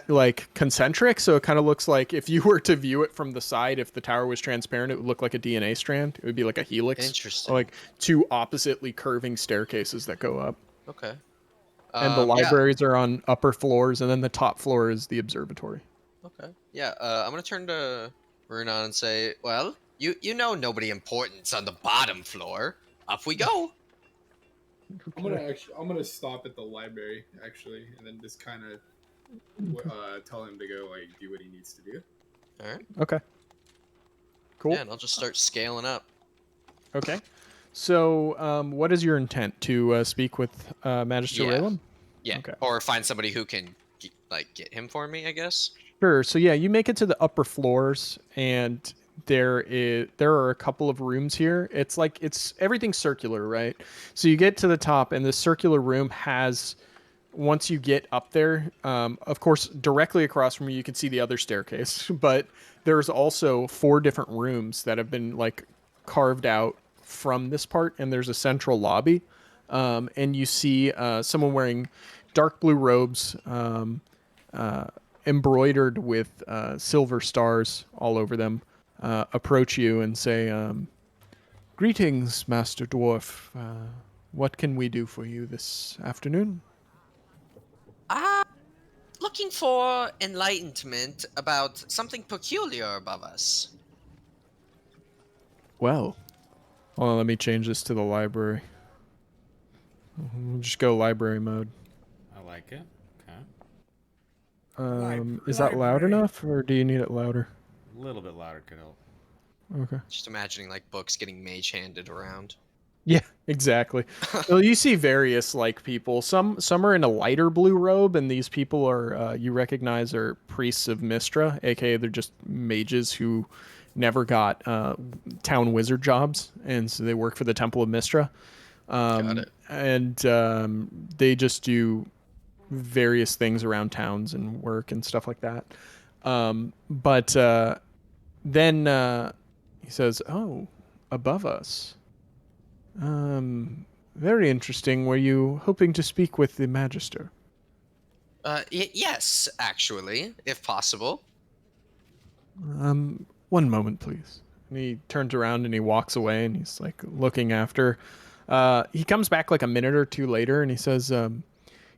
like concentric. So it kind of looks like if you were to view it from the side, if the tower was transparent, it would look like a DNA strand. It would be like a helix. Interesting. Like two oppositely curving staircases that go up. Okay. And the Yeah. libraries are on upper floors, and then the top floor is the observatory. Okay. Yeah. I'm gonna turn to Runan and say, "Well, you know nobody important's on the bottom floor. Up we go." I'm gonna stop at the library actually, and then just kind of tell him to go like do what he needs to do. All right. Okay. Cool. Yeah, and I'll just start scaling up. Okay. So, what is your intent to speak with Magister Yeah. Irilon? Yeah, Okay. or find somebody who can get him for me, I guess. Sure. So yeah, you make it to the upper floors, and there are a couple of rooms here. It's like everything's circular, right? So you get to the top, and the circular room has, once you get up there, of course, directly across from you, you can see the other staircase. But there's also 4 different rooms that have been like carved out from this part, and there's a central lobby. And you see someone wearing dark blue robes, embroidered with silver stars all over them, approach you and say, "Greetings, Master Dwarf. What can we do for you this afternoon?" Looking for enlightenment about something peculiar above us. Well, hold on, let me change this to the library. We'll just go library mode. I like it. Is that loud Library. enough, or do you need it louder? A little bit louder could help. Okay. Just imagining like books getting mage handed around. Yeah, exactly. Well, you see various like people. Some are in a lighter blue robe, and these people are you recognize are priests of Mistra, aka they're just mages who never got town wizard jobs, and so they work for the Temple of Mistra. Got it. And they just do various things around towns and work and stuff like that. But then he says, "Oh, above us. Very interesting. Were you hoping to speak with the Magister?" Yes, actually, if possible. One moment, please. And he turns around and he walks away, and he's like looking after. He comes back like a minute or two later, and he says,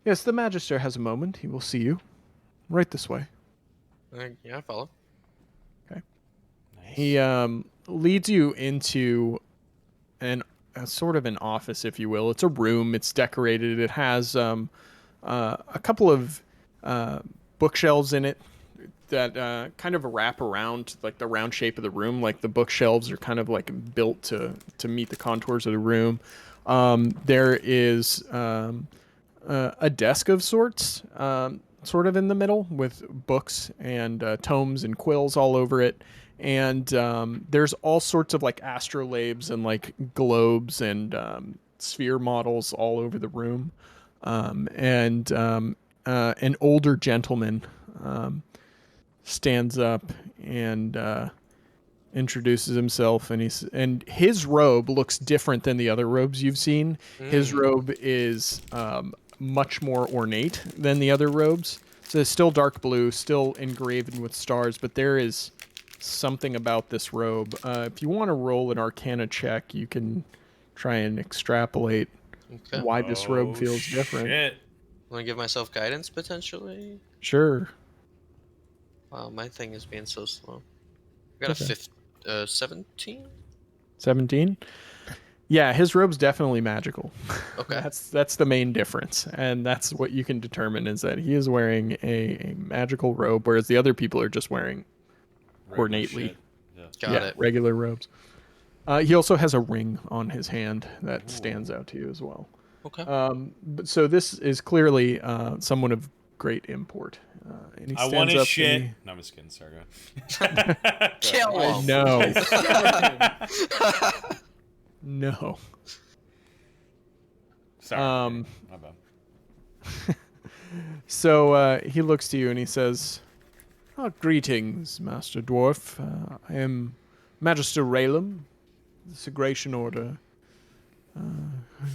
"Yes, the Magister has a moment. He will see you. Right this way." Yeah, I follow. Okay. Nice. He leads you into a sort of an office, if you will. It's a room. It's decorated. It has a couple of bookshelves in it that kind of wrap around like the round shape of the room. Like the bookshelves are kind of like built to meet the contours of the room. There is a desk of sorts, sort of in the middle with books and tomes and quills all over it. And there's all sorts of like astrolabes and like globes and sphere models all over the room. And an older gentleman stands up and introduces himself, and his robe looks different than the other robes you've seen. His robe is much more ornate than the other robes. So it's still dark blue, still engraven with stars, but there is something about this robe. If you want to roll an Arcana check, you can try and extrapolate Okay. why this robe Oh, feels different. shit. Want to give myself guidance potentially? Sure. Wow, my thing is being so slow. I got Okay. a 17. 17? Yeah, his robe's definitely magical. Okay. That's the main difference, and that's what you can determine is that he is wearing a magical robe, whereas the other people are just wearing Regular ornately, shit. Yeah. Got it. regular robes. He also has a ring on his hand that stands out to you as well. Okay. But so this is clearly someone of great import. And he I stands want his up shit. and No, I'm just kidding. Sorry. Go ahead. Kill I him. know. No. Sorry. My bad. So he looks to you and he says, "Greetings, Master Dwarf. I am Magister Raylam, the Segration Order.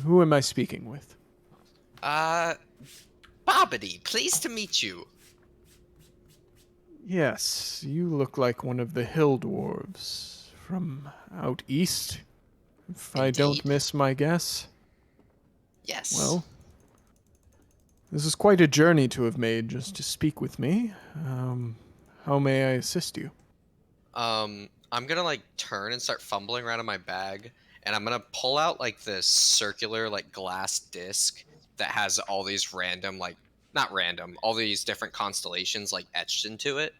Who am I speaking with?" Bobbity, pleased to meet you. "Yes, you look like one of the hill dwarves from out east, if I don't Indeed. miss my guess. Yes. Well, this is quite a journey to have made just to speak with me. How may I assist you?" I'm gonna like turn and start fumbling around in my bag, and I'm gonna pull out like this circular like glass disc that has all these random like not random, all these different constellations like etched into it,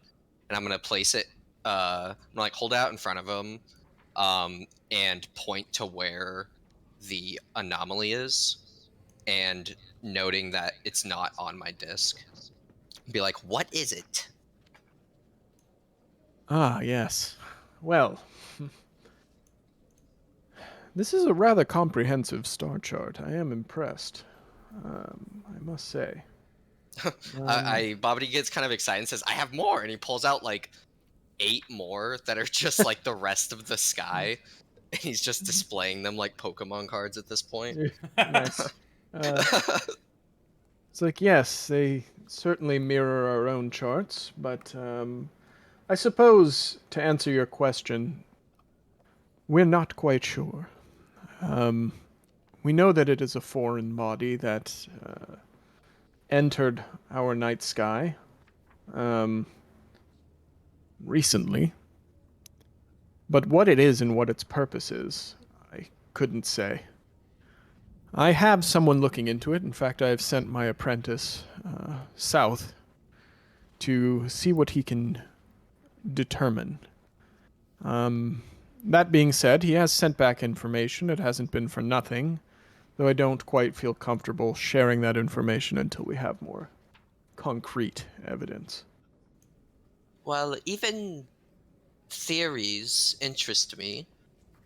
and I'm gonna place it. I'm gonna like hold it out in front of him, and point to where the anomaly is, and noting that it's not on my disc. Be like, what is it? Ah, yes. Well, this is a rather comprehensive star chart. I am impressed. I must say. Bobbity gets kind of excited and says, I have more, and he pulls out like 8 more that are just like the rest of the sky, and he's just displaying them like Pokemon cards at this point. Nice. It's like, yes, they certainly mirror our own charts, but I suppose to answer your question, we're not quite sure. We know that it is a foreign body that entered our night sky recently. But what it is and what its purpose is, I couldn't say. I have someone looking into it. In fact, I have sent my apprentice south to see what he can determine. That being said, he has sent back information. It hasn't been for nothing, though I don't quite feel comfortable sharing that information until we have more concrete evidence. Well, even theories interest me.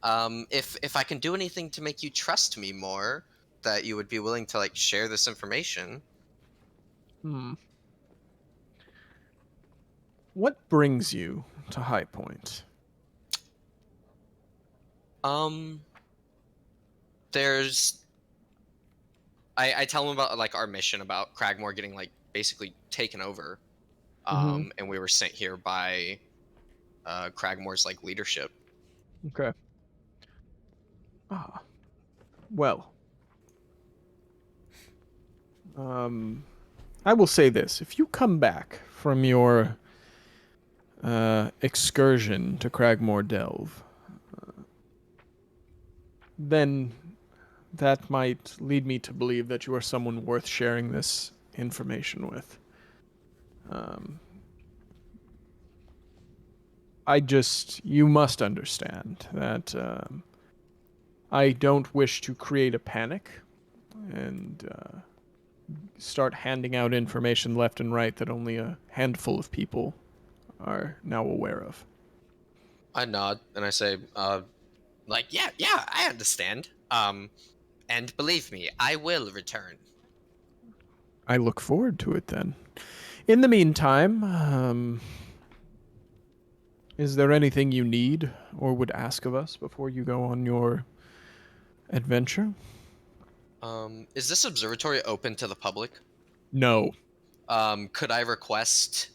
If I can do anything to make you trust me more, that you would be willing to like share this information. What brings you to High Point? There's I tell him about like our mission about Cragmore getting like basically taken over. And we were sent here by Cragmore's like leadership. Okay. Ah. Well. I will say this. If you come back from your excursion to Cragmore Delve, then that might lead me to believe that you are someone worth sharing this information with. You must understand that I don't wish to create a panic and start handing out information left and right that only a handful of people are now aware of. I nod and I say, like, yeah, I understand. And believe me, I will return. I look forward to it then. In the meantime, is there anything you need or would ask of us before you go on your adventure? Is this observatory open to the public? No. Could I request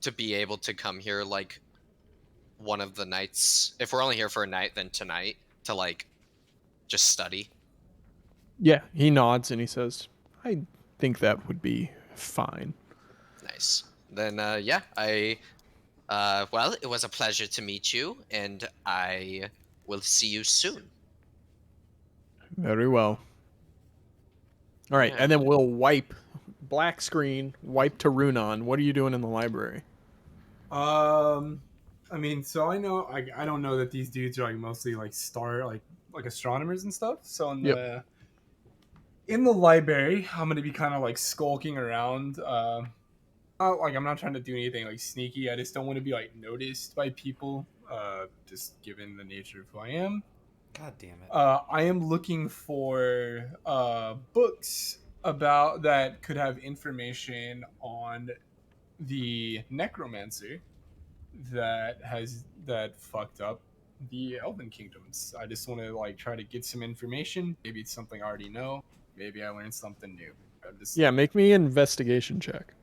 to be able to come here like one of the nights? If we're only here for a night, then tonight to like just study. Yeah, he nods and he says, I think that would be fine. Nice. Then well, it was a pleasure to meet you, and I will see you soon. Very well. All right, Yeah. and then we'll wipe black screen, wipe to Runon. What are you doing in the library? I mean, so I know I don't know that these dudes are like mostly like like astronomers and stuff. So in the library, I'm gonna be kind of like skulking around. I'm not trying to do anything like sneaky. I just don't want to be like noticed by people. Just given the nature of who I am. God damn it. I am looking for books about that could have information on the necromancer that fucked up the Elven Kingdoms. I just want to like try to get some information. Maybe it's something I already know. Maybe I learned something new. Yeah, make me an investigation check.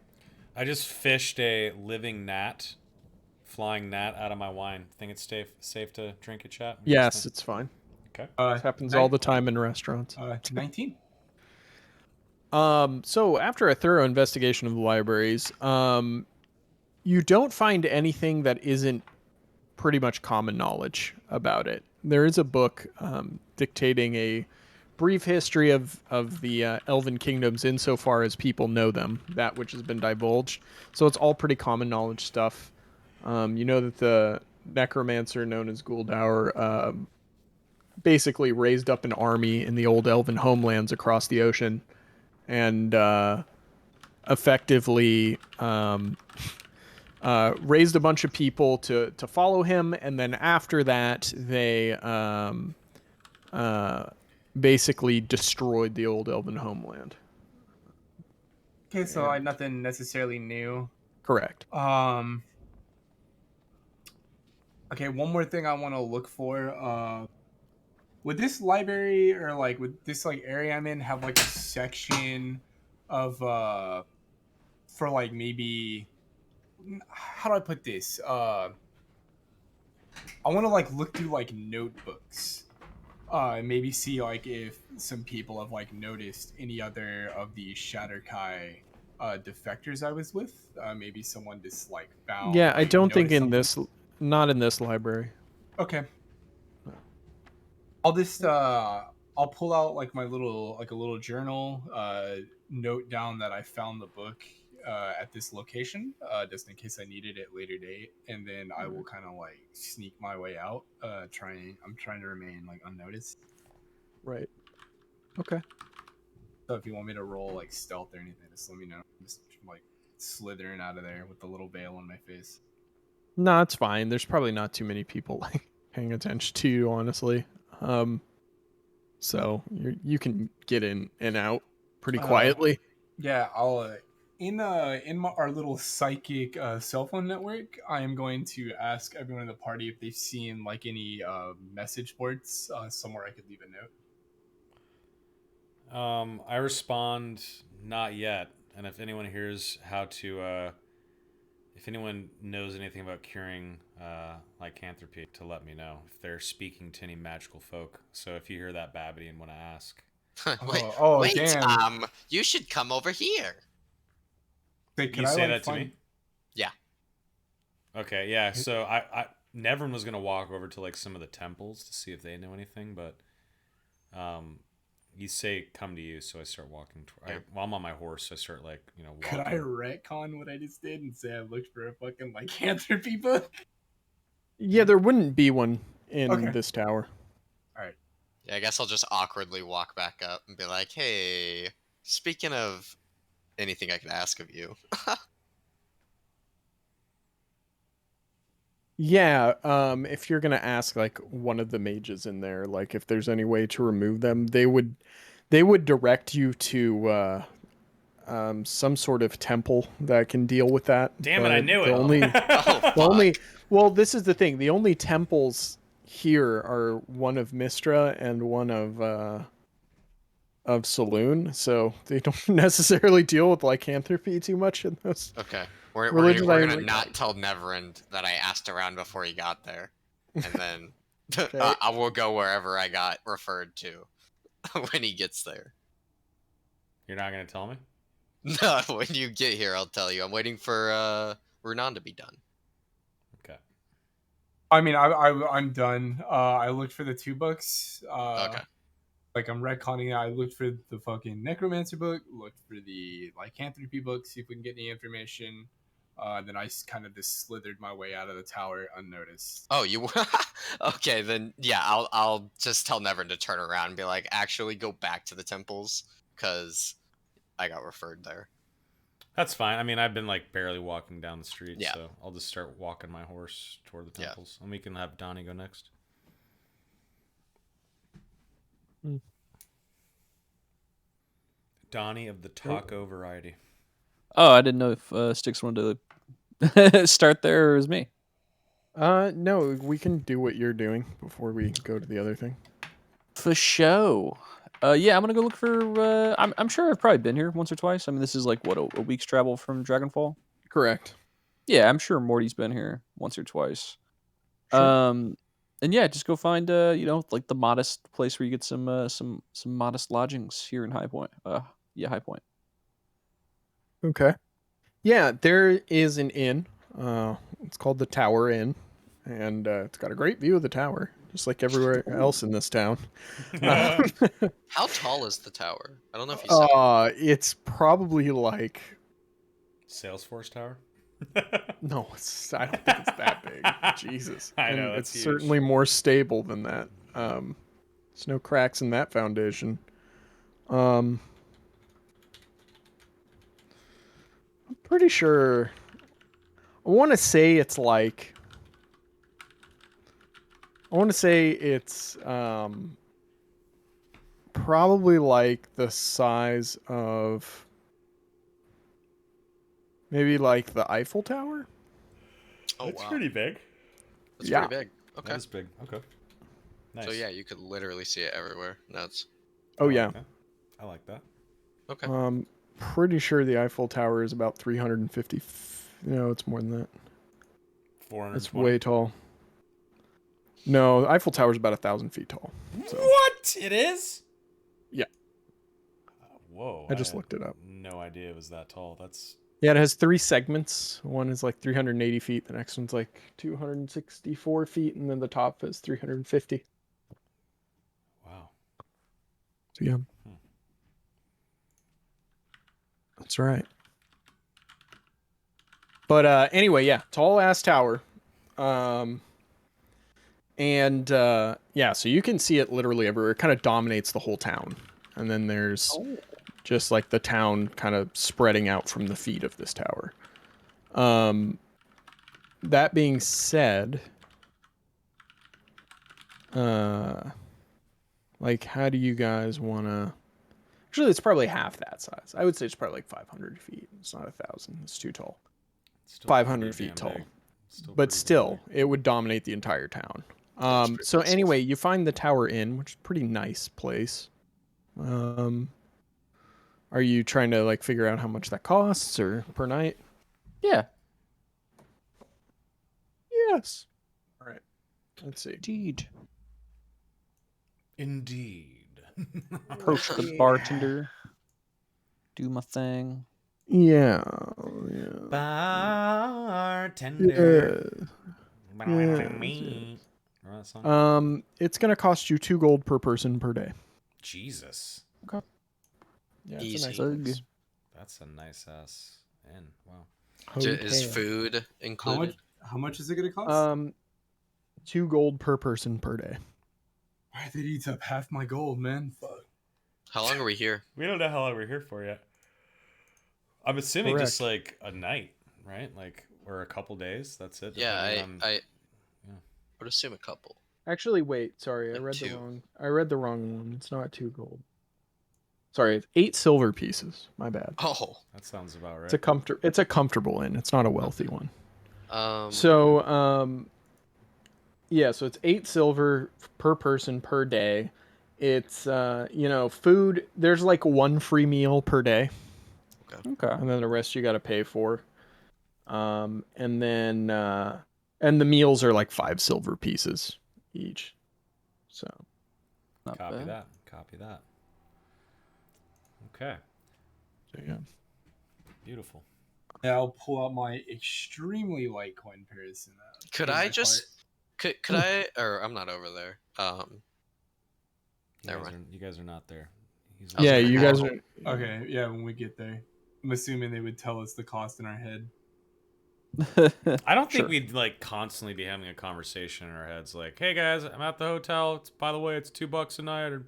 I just fished a living gnat, flying gnat out of my wine. Think it's safe to drink it, chat? What do you guys Yes, think? it's fine. Okay. This happens all the time in restaurants. 19. So after a thorough investigation of the libraries, you don't find anything that isn't pretty much common knowledge about it. There is a book dictating a brief history of the Elven Kingdoms insofar as people know them, that which has been divulged. So it's all pretty common knowledge stuff. You know that the necromancer known as Guldaur basically raised up an army in the old Elven homelands across the ocean and effectively raised a bunch of people to follow him, and then after that they basically destroyed the old elven homeland. Okay, so like nothing necessarily new. Correct. Okay, one more thing I want to look for. Would this library or like would this like area I'm in have like a section of for like maybe how do I put this? I want to like look through like notebooks. And maybe see like if some people have like noticed any other of the Shatterkai defectors I was with. Maybe someone just like found. Yeah, I like, don't think noticed in something. not in this library. Okay. I'll just I'll pull out like my little like a little journal, note down that I found the book at this location, just in case I needed it later date, and then I will kind of like sneak my way out. I'm trying to remain like unnoticed. Right. Okay. So if you want me to roll like stealth or anything, just let me know. I'm just like slithering out of there with the little veil on my face. No, it's fine. There's probably not too many people like paying attention to you, honestly. So you can get in and out pretty quietly. Yeah, I'll our little psychic cell phone network, I am going to ask everyone in the party if they've seen like any message boards somewhere I could leave a note. I respond, not yet. And if anyone hears how to, if anyone knows anything about curing lycanthropy, to let me know if they're speaking to any magical folk. So if you hear that, Babbity, and want to ask, Wait, Damn. you should come over here. Say, you say that to me. Yeah. Okay, yeah. So Nevern was gonna walk over to like some of the temples to see if they know anything, but you say come to you, so I start walking. While I'm on my horse, so I start like walking. Could I retcon what I just did and say I looked for a fucking lycanthropy book? Yeah, there wouldn't be one in Okay. this tower. All right. Yeah, I guess I'll just awkwardly walk back up and be like, "Hey, speaking of anything I could ask of you." Yeah, if you're gonna ask like one of the mages in there, like if there's any way to remove them, they would direct you to some sort of temple that can deal with that. Damn it! I knew it. Well, this is the thing. The only temples here are one of Mistra and one of Saloon, so they don't necessarily deal with lycanthropy too much in those. Okay. We're gonna not tell Neverend that I asked around before he got there, and then I will go wherever I got referred to when he gets there. You're not gonna tell me? No, when you get here, I'll tell you. I'm waiting for Runan to be done. Okay. I mean, I'm done. I looked for the 2 books. Okay. Like I'm retconning it. I looked for the fucking necromancer book, looked for the lycanthropy book, see if we can get any information. Then I kind of just slithered my way out of the tower unnoticed. Oh, you okay? Then yeah, I'll just tell Nevern to turn around and be like, actually, go back to the temples because I got referred there. That's fine. I mean, I've been like barely walking down the street, Yeah. so I'll just start walking my horse toward the temples, and we can have Donnie go next. Donnie of the taco variety. Oh, I didn't know if Styx wanted to start there or it was me. No, we can do what you're doing before we go to the other thing. For show. Yeah, I'm gonna go look for. I'm sure I've probably been here once or twice. I mean, this is like what a week's travel from Dragonfall. Correct. Yeah, I'm sure Morty's been here once or twice. Sure. And yeah, just go find like the modest place where you get some modest lodgings here in High Point. Yeah, High Point. Okay. Yeah, there is an inn. It's called the Tower Inn, and it's got a great view of the tower, just like everywhere else in this town. How tall is the tower? I don't know if you said. It's probably like Salesforce Tower. No, I don't think it's that big. Jesus, I know, it's huge. certainly more stable than that. There's no cracks in that foundation. pretty sure. I want to say it's like. I want to say it's probably like the size of maybe like the Eiffel Tower. Oh That's wow, pretty big. that's Yeah. pretty big. Okay. That is big. Okay. Nice. So yeah, you could literally see it everywhere. Nuts. Oh I yeah. Like that. I like that. Okay. Pretty sure the Eiffel Tower is about 350. No, it's more than that. 420. It's way tall. No, the Eiffel Tower is about 1,000 feet tall. So. What? It is? Yeah. Whoa. I just had looked it up. No idea it was that tall. That's. Yeah, it has 3 segments. One is like 380 feet. The next one's like 264 feet, and then the top is 350. Wow. So yeah. That's right. But anyway, yeah, tall ass tower. Yeah, so you can see it literally everywhere. It kind of dominates the whole town. And then there's just like the town kind of spreading out from the feet of this tower. That being said, like, how do you guys want to? Actually, it's probably half that size. I would say it's probably like 500 feet. It's not 1,000. It's too tall. It's still 500 pretty feet damn tall. big. Still But pretty still, big. it would dominate the entire town. That's pretty So impressive. anyway, you find the Tower Inn, which is a pretty nice place. Are you trying to like figure out how much that costs or per night? Yeah. Yes. All right. Let's see. Indeed. Approach the bartender. Do my thing. Yeah. Bartender. Yeah. Remember that song? It's gonna cost you 2 gold per person per day. Jesus. Yeah, it's Easy. a nice place. That's a nice ass inn. Wow. Is Hotel. food included? How much is it gonna cost? 2 gold per person per day. Alright, that eats up half my gold, man. Fuck. How long are we here? We don't know how long we're here for yet. I'm assuming just Correct. like a night, right? Like, or a couple days. That's it. Yeah, depending on- I yeah. would assume a couple. Actually, wait. Sorry, Like I read 2. the wrong. I read the wrong one. It's not 2 gold. Sorry, it's 8 silver pieces. My bad. Oh. That sounds about right. It's a comfortable inn. It's not a wealthy one. Um. Yeah, so it's 8 silver per person per day. It's food. There's like 1 free meal per day, Okay. and then the rest you got to pay for. And the meals are like 5 silver pieces each. So Not Copy bad. that. Copy that. Okay. yeah. Beautiful. Yeah, I'll pull out my extremely light coin pairs. Could I just? Could I? Or I'm not over there. Never mind. You guys are not there. He's was Yeah, gonna you ask- guys are. Okay, yeah, when we get there, I'm assuming they would tell us the cost in our head. I don't think Sure. we'd like constantly be having a conversation in our heads like, "Hey guys, I'm at the hotel. It's by the way, it's $2 a night." Or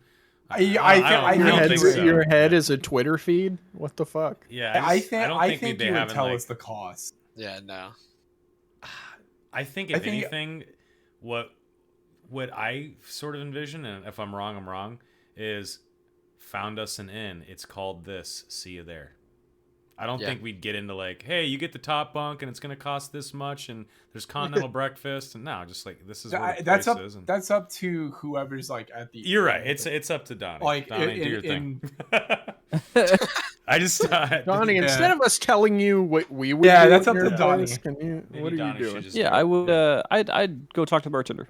I Your don't head, think so. your head is a Twitter feed. What the fuck? Yeah, I think don't I think, think we'd be you would having tell like. us the cost. Yeah. No. I think I if think- anything, what I sort of envision, and if I'm wrong, is found us an inn. It's called this. See you there. I don't Yeah. think we'd get into like, hey, you get the top bunk and it's gonna cost this much, and there's continental breakfast, and no, just like this is where the That's place up. is. And That's up to whoever's like at the. you're right. It's up to Donnie. Like, Donnie, do your in- thing. I just Donnie, Yeah. instead of us telling you what we would Yeah, do that's at up your to Donnie. place, can you? Maybe What are Donnie you should doing? just Yeah, do I it. would. I'd go talk to the bartender.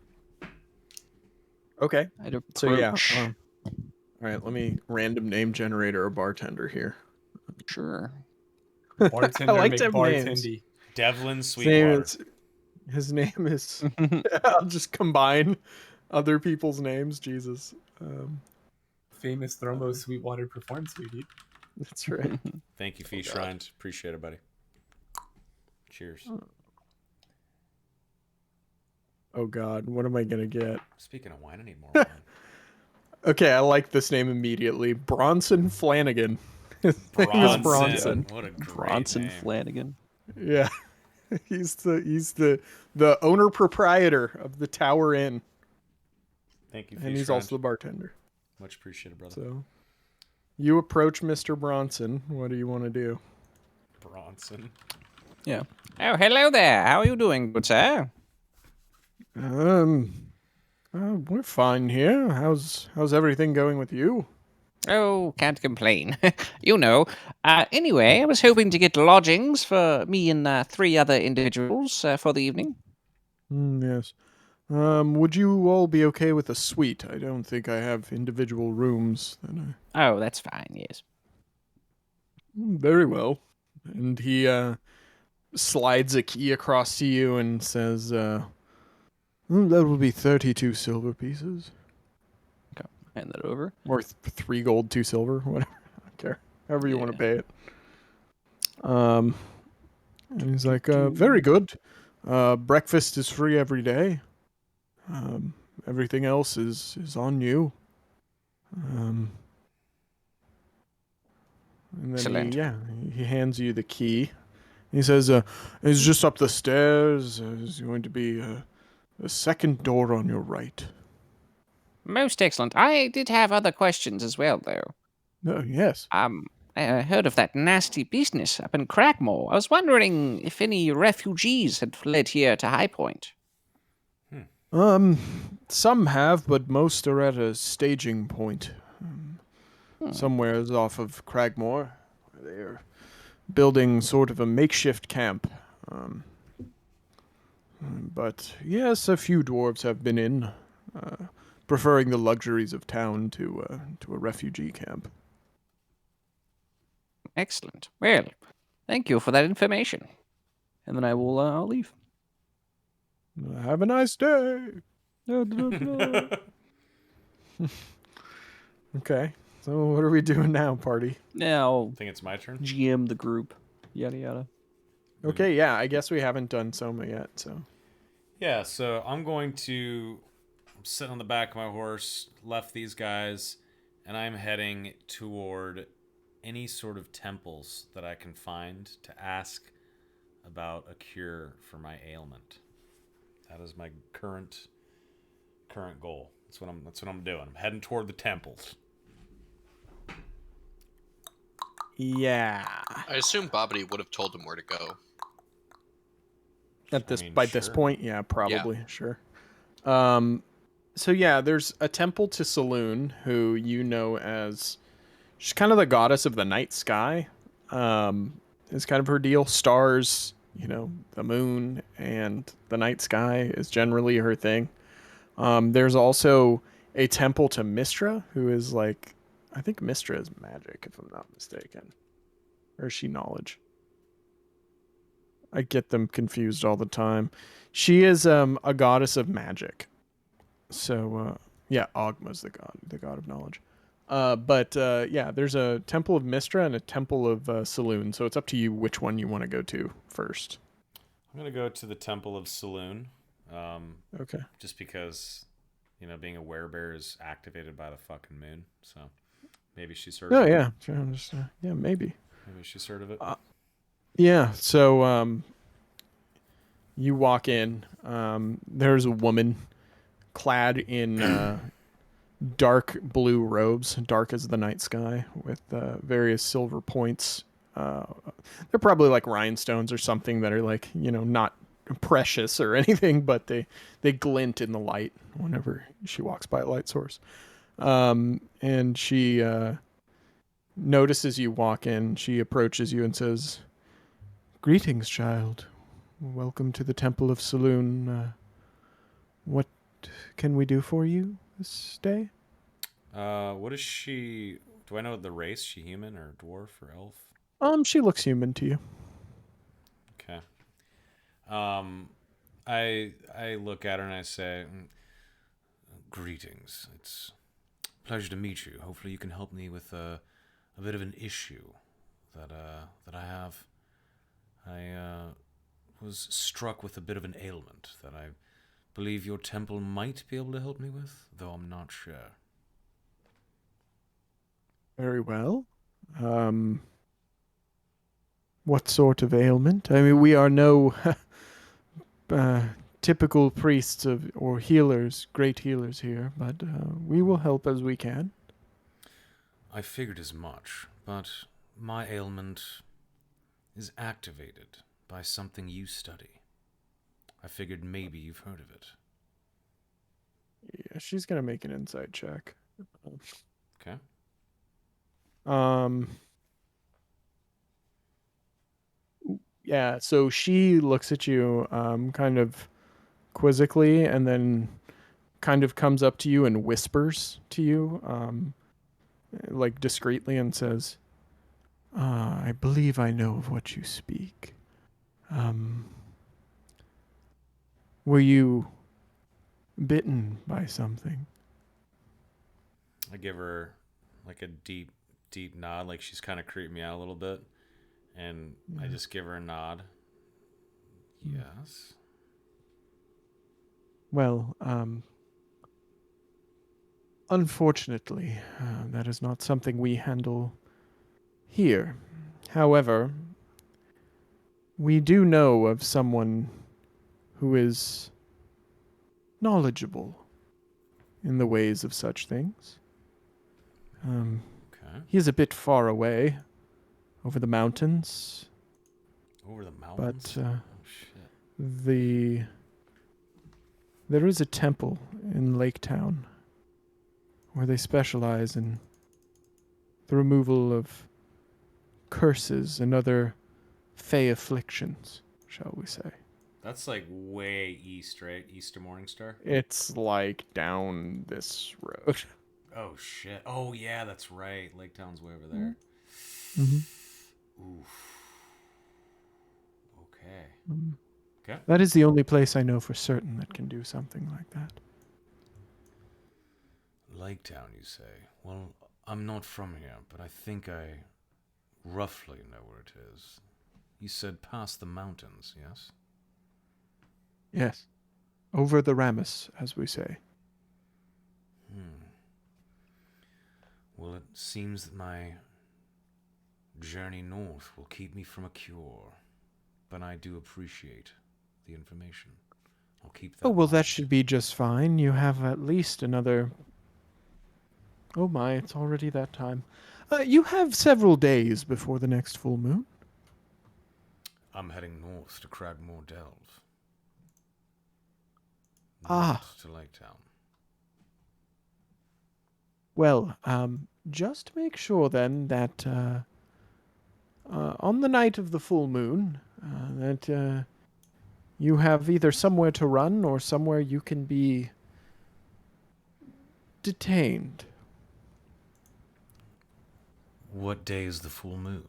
Okay. I'd So yeah. approach- All right. Let me random name generator a bartender here. Sure. Bartender I like make them bartendy. Devlin His name Sweetwater. His name is. I'll just combine other people's names. Jesus. Famous Thrombo Sweetwater performance dude. That's right. Thank you, Fee God. Shrined. Appreciate it, buddy. Cheers. Oh God, what am I gonna get? Speaking of wine, I need more wine. Okay, I like this name immediately. Bronson Flanagan. His name is Bronson. What a great Bronson name. Flanagan. Yeah, he's the owner proprietor of the Tower Inn, Thank you, and he's also the bartender. Much appreciated, brother. So, you approach Mr. Bronson. What do you want to do? Bronson. Yeah. Oh, hello there. How are you doing, good sir? We're fine here. How's everything going with you? Oh, can't complain. You know. Anyway, I was hoping to get lodgings for me and 3 other individuals for the evening. Yes. Would you all be okay with a suite? I don't think I have individual rooms. Oh, that's fine, yes. Very well. And he slides a key across to you and says, that will be 32 silver pieces. Hand that over. Or 3 gold, 2 silver, whatever. I don't care. However you want to pay it. And he's like, very good. Breakfast is free every day. Everything else is on you. And then Excellent. he hands you the key. He says, it's just up the stairs. There's going to be a second door on your right. Most excellent. I did have other questions as well, though. Oh, yes. I heard of that nasty business up in Cragmore. I was wondering if any refugees had fled here to High Point. Some have, but most are at a staging point. Somewhere off of Cragmore. They're building sort of a makeshift camp. But yes, a few dwarves have been in, preferring the luxuries of town to a refugee camp. Excellent. Well, thank you for that information. And then I'll leave. Have a nice day. Okay, so what are we doing now, party? Now I think it's my turn. GM the group. Yada yada. Okay, yeah, I guess we haven't done Soma yet, so. Yeah, so I'm sitting on the back of my horse, left these guys, and I'm heading toward any sort of temples that I can find to ask about a cure for my ailment. That is my current goal. That's what I'm doing. I'm heading toward the temples. Yeah. I assume Bobbity would have told him where to go. By this point, yeah, probably, sure. So yeah, there's a temple to Saloon, who you know as she's kind of the goddess of the night sky. Is kind of her deal. Stars, the moon and the night sky is generally her thing. There's also a temple to Mistra, who is like, I think Mistra is magic, if I'm not mistaken. Or is she knowledge? I get them confused all the time. She is a goddess of magic. So, yeah, Ogma's the god of knowledge. But yeah, there's a temple of Mistra and a temple of Saloon. So it's up to you which one you want to go to first. I'm going to go to the Temple of Saloon. Okay. Just because, being a werebear is activated by the fucking moon. So maybe she's heard of it. Yeah. Yeah, maybe. Maybe she's heard of it. Yeah, so you walk in. There's a woman clad in dark blue robes, dark as the night sky, with various silver points. They're probably like rhinestones or something that are like, not precious or anything, but they glint in the light whenever she walks by a light source. And she notices you walk in. She approaches you and says, "Greetings, child. Welcome to the Temple of Saloon. What can we do for you this day?" What is she? Do I know the race? She human or dwarf or elf? She looks human to you. Okay. I look at her and I say, "Greetings. It's a pleasure to meet you. Hopefully, you can help me with a bit of an issue that I have. I was struck with a bit of an ailment that I believe your temple might be able to help me with, though I'm not sure." Very well. What sort of ailment? I mean, we are no uh, typical priests or healers, great healers here, but we will help as we can. I figured as much, but my ailment is activated by something you study. I figured maybe you've heard of it. Yeah, she's gonna make an insight check. Okay. Um. Yeah, so she looks at you, kind of quizzically, and then kind of comes up to you and whispers to you, like discreetly, and says, "I believe I know of what you speak. Um, were you bitten by something?" I give her like a deep, deep nod, like she's kind of creeping me out a little bit. And I just give her a nod. Yes. Well, unfortunately, that is not something we handle here. However, we do know of someone who is knowledgeable in the ways of such things. Okay. He is a bit far away, over the mountains, Over the mountains? but Oh, shit. there is a temple in Lake Town where they specialize in the removal of curses and other fey afflictions, shall we say. That's like way east, right? East of Morningstar? It's like down this road. Oh, shit. Oh, yeah, that's right. Lake Town's way over there. Mm-hmm. Oof. Okay. Okay. That is the only place I know for certain that can do something like that. Lake Town, you say? Well, I'm not from here, but I think I roughly know where it is. You said past the mountains, yes? Yes. Over the Ramus, as we say. Well, it seems that my journey north will keep me from a cure, but I do appreciate the information. I'll keep that. Oh, well, in that mind. should be just fine. You have at least another. Oh my, it's already that time. You have several days before the next full moon. I'm heading north to Cragmore Delve. Ah. Not to Lake Town. Well, just make sure then that on the night of the full moon, that you have either somewhere to run or somewhere you can be detained. What day is the full moon?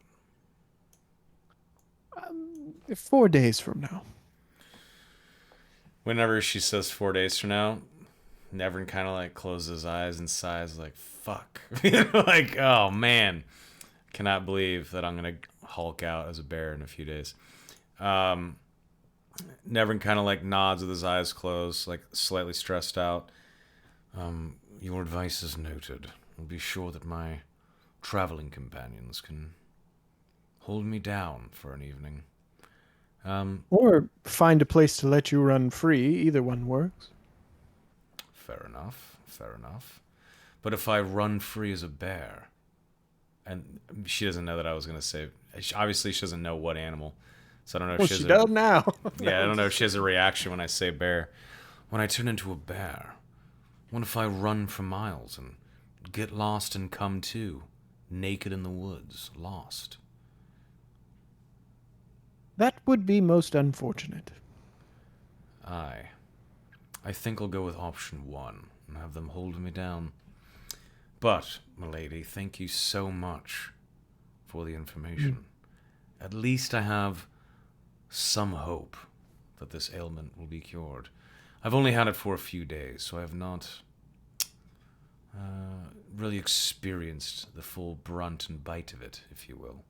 4 days from now. Whenever she says 4 days from now, Nevern kind of like closes his eyes and sighs like, fuck. Like, oh man. Cannot believe that I'm going to Hulk out as a bear in a few days. Nevern kind of like nods with his eyes closed, like slightly stressed out. Your advice is noted. I'll be sure that my traveling companions can hold me down for an evening. Or find a place to let you run free. Either one works. Fair enough. Fair enough. But if I run free as a bear, and she doesn't know that I was going to say, obviously she doesn't know what animal, so I don't know if Well, she has she does now. yeah, I don't know if she has a reaction when I say bear. When I turn into a bear, what if I run for miles and get lost and come to, naked in the woods, lost? That would be most unfortunate. Aye. I think I'll go with option 1 and have them hold me down. But, milady, thank you so much for the information. At least I have some hope that this ailment will be cured. I've only had it for a few days, so I have not really experienced the full brunt and bite of it, if you will.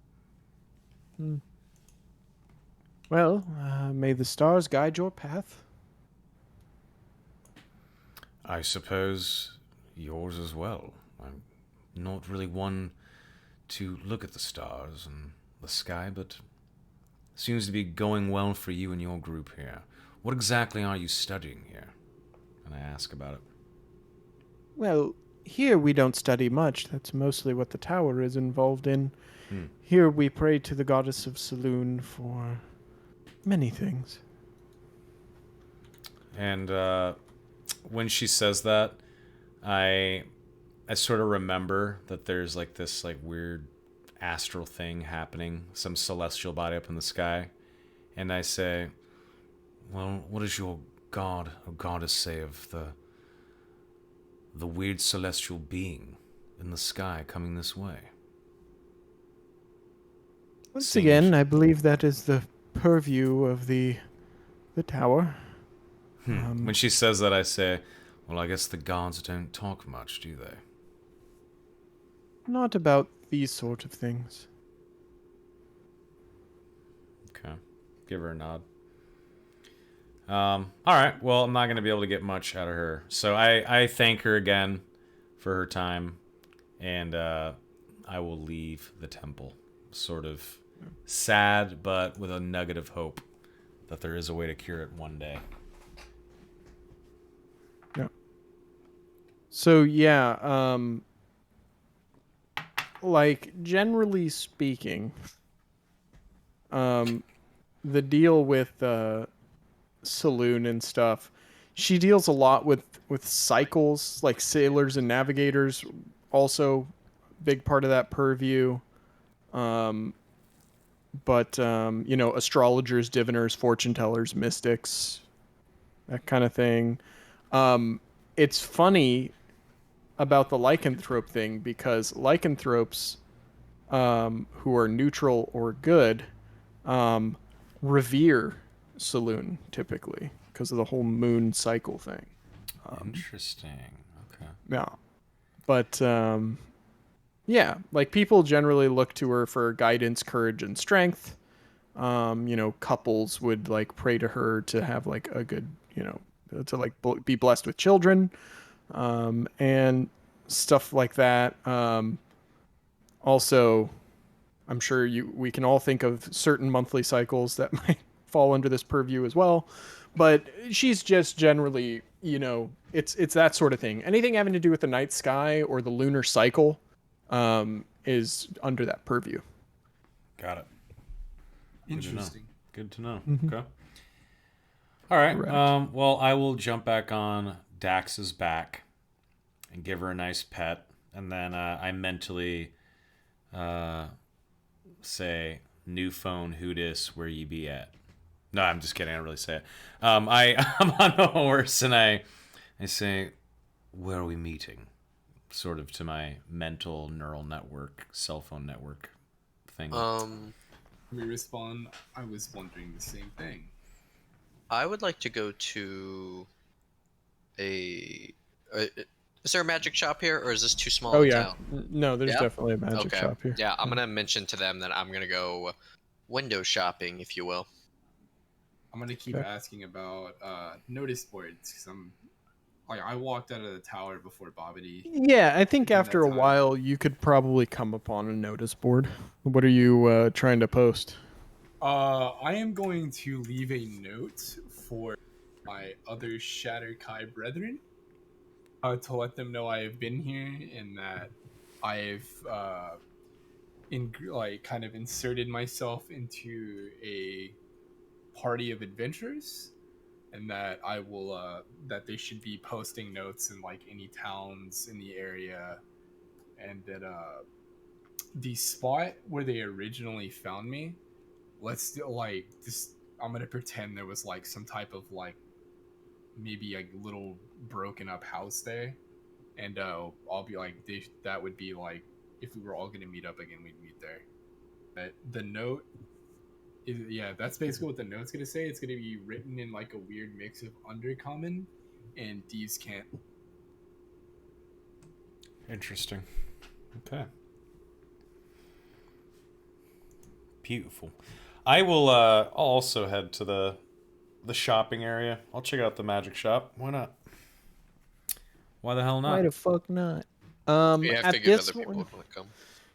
Well, may the stars guide your path. I suppose yours as well. I'm not really one to look at the stars and the sky, but seems to be going well for you and your group here. What exactly are you studying here? And I ask about it. Well, here we don't study much. That's mostly what the tower is involved in. Hmm. Here we pray to the goddess of Saloon for many things. And when she says that, I sort of remember that there's like this like weird astral thing happening, some celestial body up in the sky, and I say, "Well, what does your god or goddess say of the weird celestial being in the sky coming this way?" Once Seeing again, sh- I believe that is the purview of the tower. When she says that, I say, "Well, I guess the gods don't talk much, do they?" Not about these sort of things. Okay. Give her a nod. All right. Well, I'm not going to be able to get much out of her. So I thank her again for her time, and I will leave the temple. Sort of sad, but with a nugget of hope that there is a way to cure it one day. Yeah. So yeah, like generally speaking, the deal with Saloon and stuff, she deals a lot with cycles, like sailors and navigators. Also, big part of that purview. But you know, astrologers, diviners, fortune tellers, mystics, that kind of thing. It's funny about the lycanthrope thing because lycanthropes, who are neutral or good, um, revere Saloon typically because of the whole moon cycle thing. Interesting. Okay. Yeah, but yeah, like people generally look to her for guidance, courage, and strength. You know, couples would like pray to her to have like a good, you know, to like be blessed with children, and stuff like that. Also, I'm sure we can all think of certain monthly cycles that might fall under this purview as well. But she's just generally, you know, it's that sort of thing. Anything having to do with the night sky or the lunar cycle, is under that purview. Got it. Interesting. Good to know. Okay. All right. Correct. Well, I will jump back on Dax's back and give her a nice pet, and then I mentally say, "New phone, who dis? Where you be at?" No, I'm just kidding. I don't really say it. I'm on the horse, and I say, "Where are we meeting?" Sort of to my mental neural network, cell phone network thing. We respond, I was wondering the same thing. I would like to go to a. Is there a magic shop here, or is this too small Oh a yeah, town? no, there's Yeah? definitely a magic Okay. shop here. Yeah, I'm gonna mention to them that I'm gonna go window shopping, if you will. I'm gonna keep Okay. asking about notice boards because I walked out of the tower before Bobbity. Yeah, I think In after that a time. while you could probably come upon a notice board. What are you trying to post? I am going to leave a note for my other Shatterkai brethren to let them know I have been here and that I've kind of inserted myself into a party of adventurers, and that I will that they should be posting notes in like any towns in the area, and that the spot where they originally found me, let's do, like this. I'm gonna pretend there was like some type of like maybe a little broken up house there, and I'll be like that would be like if we were all gonna meet up again, we'd meet there. But the note yeah, that's basically what the note's gonna say. It's gonna be written in like a weird mix of undercommon and thieves can't. Interesting. Okay. Beautiful. I will also head to the shopping area. I'll check out the magic shop. Why not? Why the hell not? Why the fuck not? You have At to get this other people one, to come.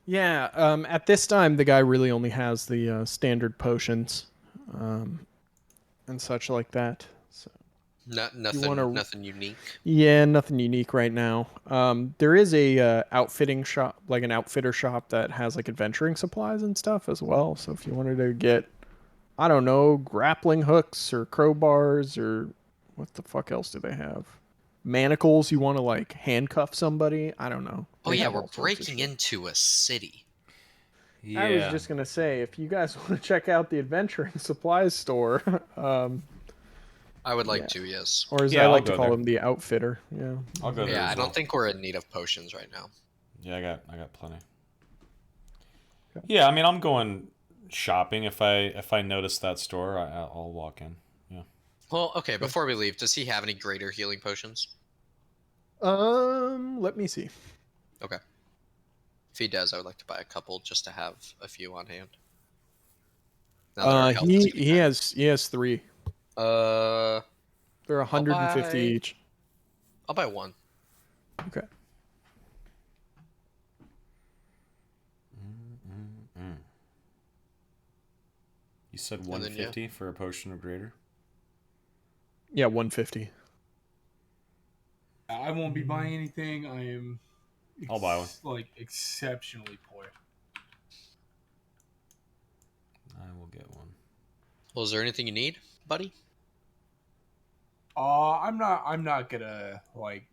Yeah, at this time, the guy really only has the standard potions and such like that. So you want to, Nothing unique. yeah, nothing unique right now. There is a outfitting shop, like an outfitter shop that has like adventuring supplies and stuff as well. So if you wanted to get, I don't know, grappling hooks or crowbars or what the fuck else do they have? Manacles, you want to like handcuff somebody? I don't know. Oh They yeah, have we're all sorts of breaking shit. into a city. I was Yeah. just gonna say, if you guys want to check out the adventuring supplies store, I would like yeah, to, yes. or as I Yeah, I'll like to go call there. them, the outfitter. Yeah. I'll go there Yeah, as I well. don't think we're in need of potions right now. Yeah, I got plenty. Okay. Yeah, I mean, I'm going shopping. If I notice that store, I'll walk in. Yeah. Well, okay, before we leave, does he have any greater healing potions? Let me see. Okay. If he does, I would like to buy a couple just to have a few on hand. Now that our health is getting He back. has 3. Uh, They're I'll 150 buy each. I'll buy one. Okay. You said then, yeah. 150 for a potion of greater. Yeah, 150. I won't be buying anything. I am I'll buy one. like exceptionally poor. I will get one. Well, is there anything you need, buddy? I'm not gonna like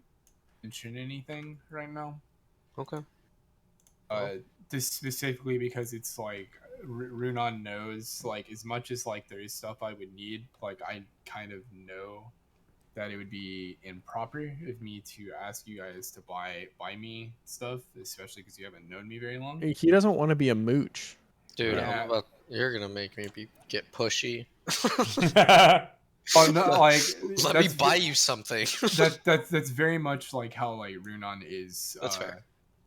mention anything right now. Okay. This specifically because it's like Runon knows, like, as much as like there is stuff I would need, like I kind of know that it would be improper of me to ask you guys to buy me stuff, especially because you haven't known me very long. He doesn't want to be a mooch. Dude, Yeah. you're gonna make me get pushy. Oh no, like Let me buy you something. that's very much like how like Runon is. That's fair.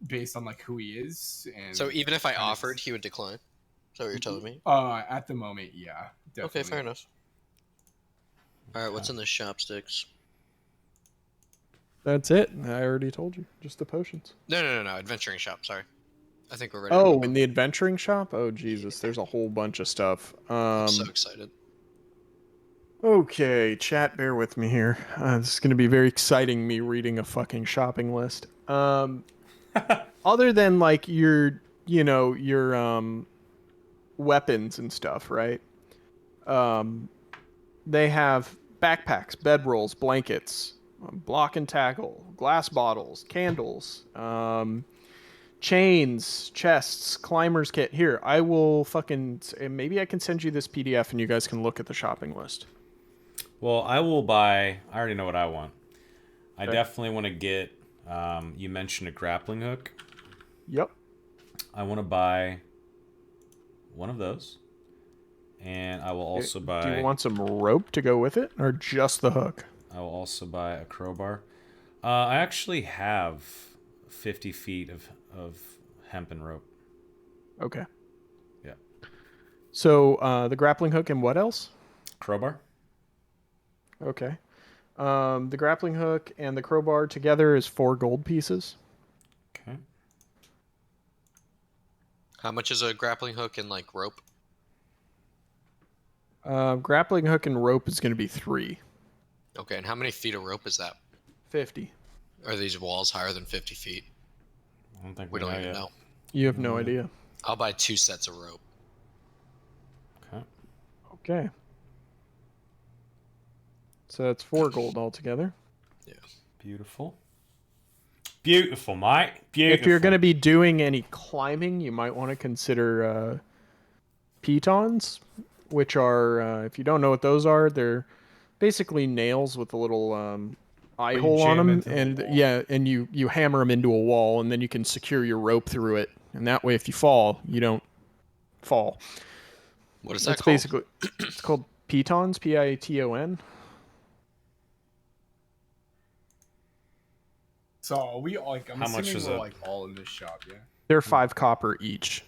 Based on like who he is, and So even if I kind of- offered, he would decline. Is that what you're telling me? At the moment, yeah, definitely. Okay, fair enough. All right, what's in the shopsticks? That's it. I already told you. Just the potions. No. Adventuring shop. Sorry. I think we're ready. Oh, in the adventuring shop? Oh, Jesus. There's a whole bunch of stuff. I'm so excited. Okay, chat, bear with me here. This is going to be very exciting, me reading a fucking shopping list. Other than, like, your weapons and stuff, right? They have backpacks, bedrolls, blankets, block and tackle, glass bottles, candles, chains, chests, climber's kit. Here, I will maybe I can send you this PDF and you guys can look at the shopping list. Well, I will buy. I already know what I want. I Okay. definitely want to get. You mentioned a grappling hook. Yep. I want to buy one of those, and I will also buy. Do you want some rope to go with it, or just the hook? I will also buy a crowbar. I actually have 50 feet of hempen rope. Okay. Yeah. So the grappling hook and what else? Crowbar. Okay. The grappling hook and the crowbar together is 4 gold pieces. Okay. How much is a grappling hook and like rope? Grappling hook and rope is going to be 3. Okay, and how many feet of rope is that? 50. Are these walls higher than 50 feet? I don't think We we don't know even yet. know. You have no idea. I'll buy 2 sets of rope. Okay. Okay. So that's 4 gold altogether. Beautiful. Beautiful, mate. Beautiful. If you're going to be doing any climbing, you might want to consider pitons, which are, if you don't know what those are, they're basically nails with a little eye you hole on jam them, into the and wall. yeah, and you hammer them into a wall, and then you can secure your rope through it, and that way, if you fall, you don't fall. What is that That's called? basically it's called pitons, Piton. So we like. I'm How much assuming is we're it? like all in this shop, yeah. They're 5 copper each.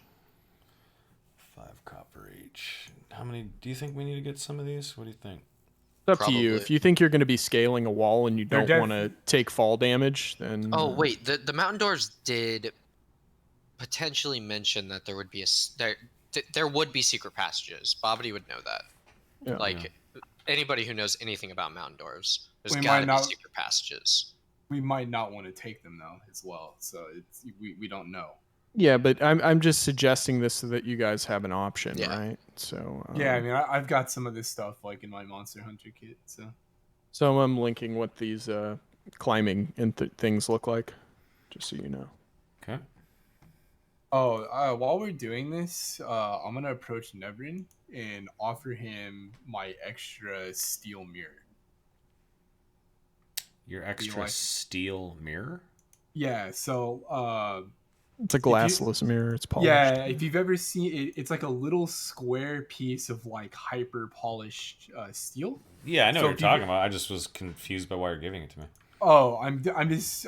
5 copper each. How many do you think we need to get some of these? What do you think? It's up to you. Probably. If you think you're going to be scaling a wall and you They're don't want to take fall damage, then Oh, wait. The mountain doors did potentially mention that there would be there would be secret passages. Bobbity would know that. Yeah. Like anybody who knows anything about mountain dwarves, there's We got to might be not- secret passages. We might not want to take them though, as well. So we don't know. Yeah, but I'm just suggesting this so that you guys have an option, Yeah. right? So Yeah, I mean, I've got some of this stuff like in my Monster Hunter kit. So I'm linking what these climbing and things look like, just so you know. Okay. Oh, while we're doing this, I'm gonna approach Nevrin and offer him my extra steel mirror. Your extra steel mirror? Yeah, so It's a glassless mirror. It's polished. yeah, if you've ever seen it, it's like a little square piece of like hyper polished steel. Yeah, I know So what if you're you- talking about. I just was confused by why you're giving it to me. Oh,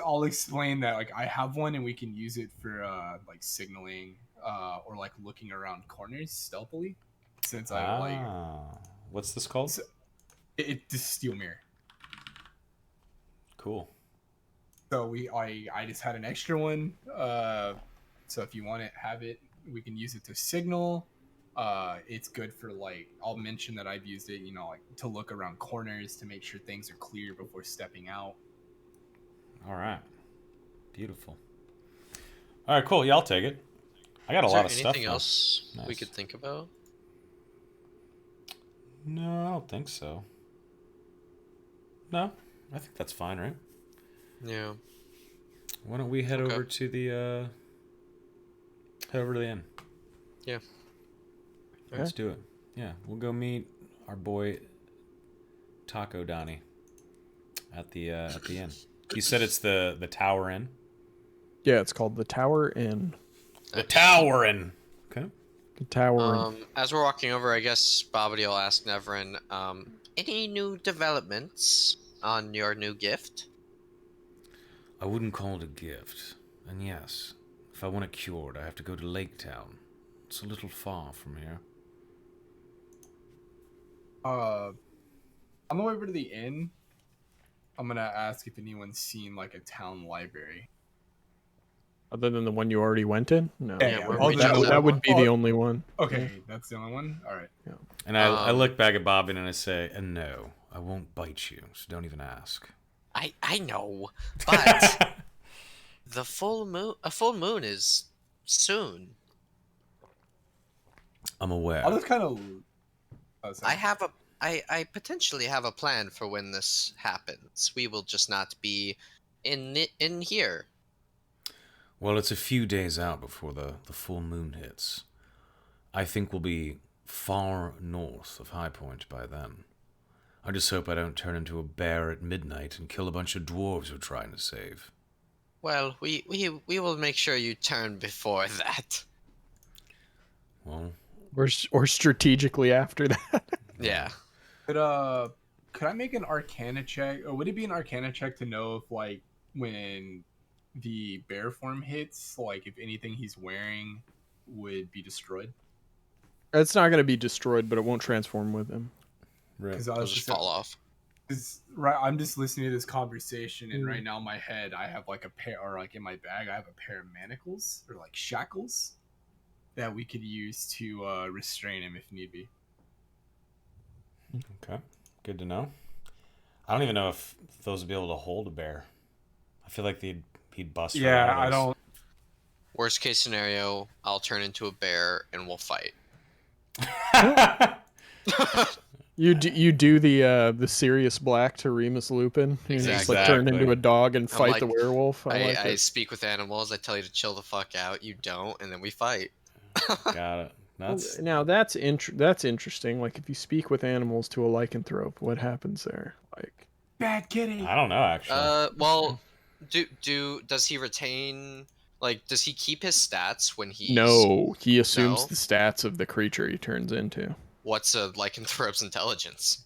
I'll explain that like I have one and we can use it for like signaling or like looking around corners stealthily. Since I like What's this called? So- it's the steel mirror. Cool. So I just had an extra one. So if you want it, have it. We can use it to signal. It's good for like I'll mention that I've used it, you know, like to look around corners to make sure things are clear before stepping out. All right. Beautiful. All right, cool. Yeah, I'll take it. I got a lot of stuff. Anything else we Nice. could think about? No, I don't think so. No, I think that's fine, right? Yeah. Why don't we head Okay. over to the inn? Yeah. Let's do it. Yeah, we'll go meet our boy Taco Donnie at the inn. You said it's the Tower Inn. Yeah, it's called the Tower Inn. The Tower Inn. Okay. The Tower Inn. As we're walking over, I guess Bobbity will ask Nevrin, any new developments on your new gift? I wouldn't call it a gift. And yes, if I want it cured, I have to go to Lake Town. It's a little far from here. On the way over to the inn, I'm gonna ask if anyone's seen like a town library. Other than the one you already went in? No. Yeah, we're other reaching than out. the That would one- be the only one. Okay, that's the only one. All right. And I Um, look back at Bobbin and I say, and no, I won't bite you, so don't even ask. I know, but a full moon is soon. I'm aware. I'll just kind of. I potentially have a plan for when this happens. We will just not be in here. Well, it's a few days out before the full moon hits. I think we'll be far north of High Point by then. I just hope I don't turn into a bear at midnight and kill a bunch of dwarves we're trying to save. Well, we will make sure you turn before that. Well, Or strategically after that. Yeah. Could I make an Arcana check, or would it be an Arcana check to know if like when the bear form hits, like if anything he's wearing would be destroyed? It's not going to be destroyed, but it won't transform with him. right. Because I It'll was just just fall off. right. I'm just listening to this conversation, and right now in my head, I have like a pair, or like in my bag, I have a pair of manacles or like shackles that we could use to restrain him if need be. Okay, good to know. I don't even know if those would be able to hold a bear. I feel like he'd bust. right out of I those. don't. Worst case scenario, I'll turn into a bear and we'll fight. You do the Sirius Black to Remus Lupin. You just like turn into a dog and fight the werewolf. I like I it. speak with animals. I tell you to chill the fuck out. You don't, and then we fight. Got it. That's Now that's interesting. Like if you speak with animals to a lycanthrope, what happens there? Like Bad kitty. I don't know actually. Well, does he retain? Like, does he keep his stats when he's? no, he assumes No? the stats of the creature he turns into. What's a lycanthrope's intelligence?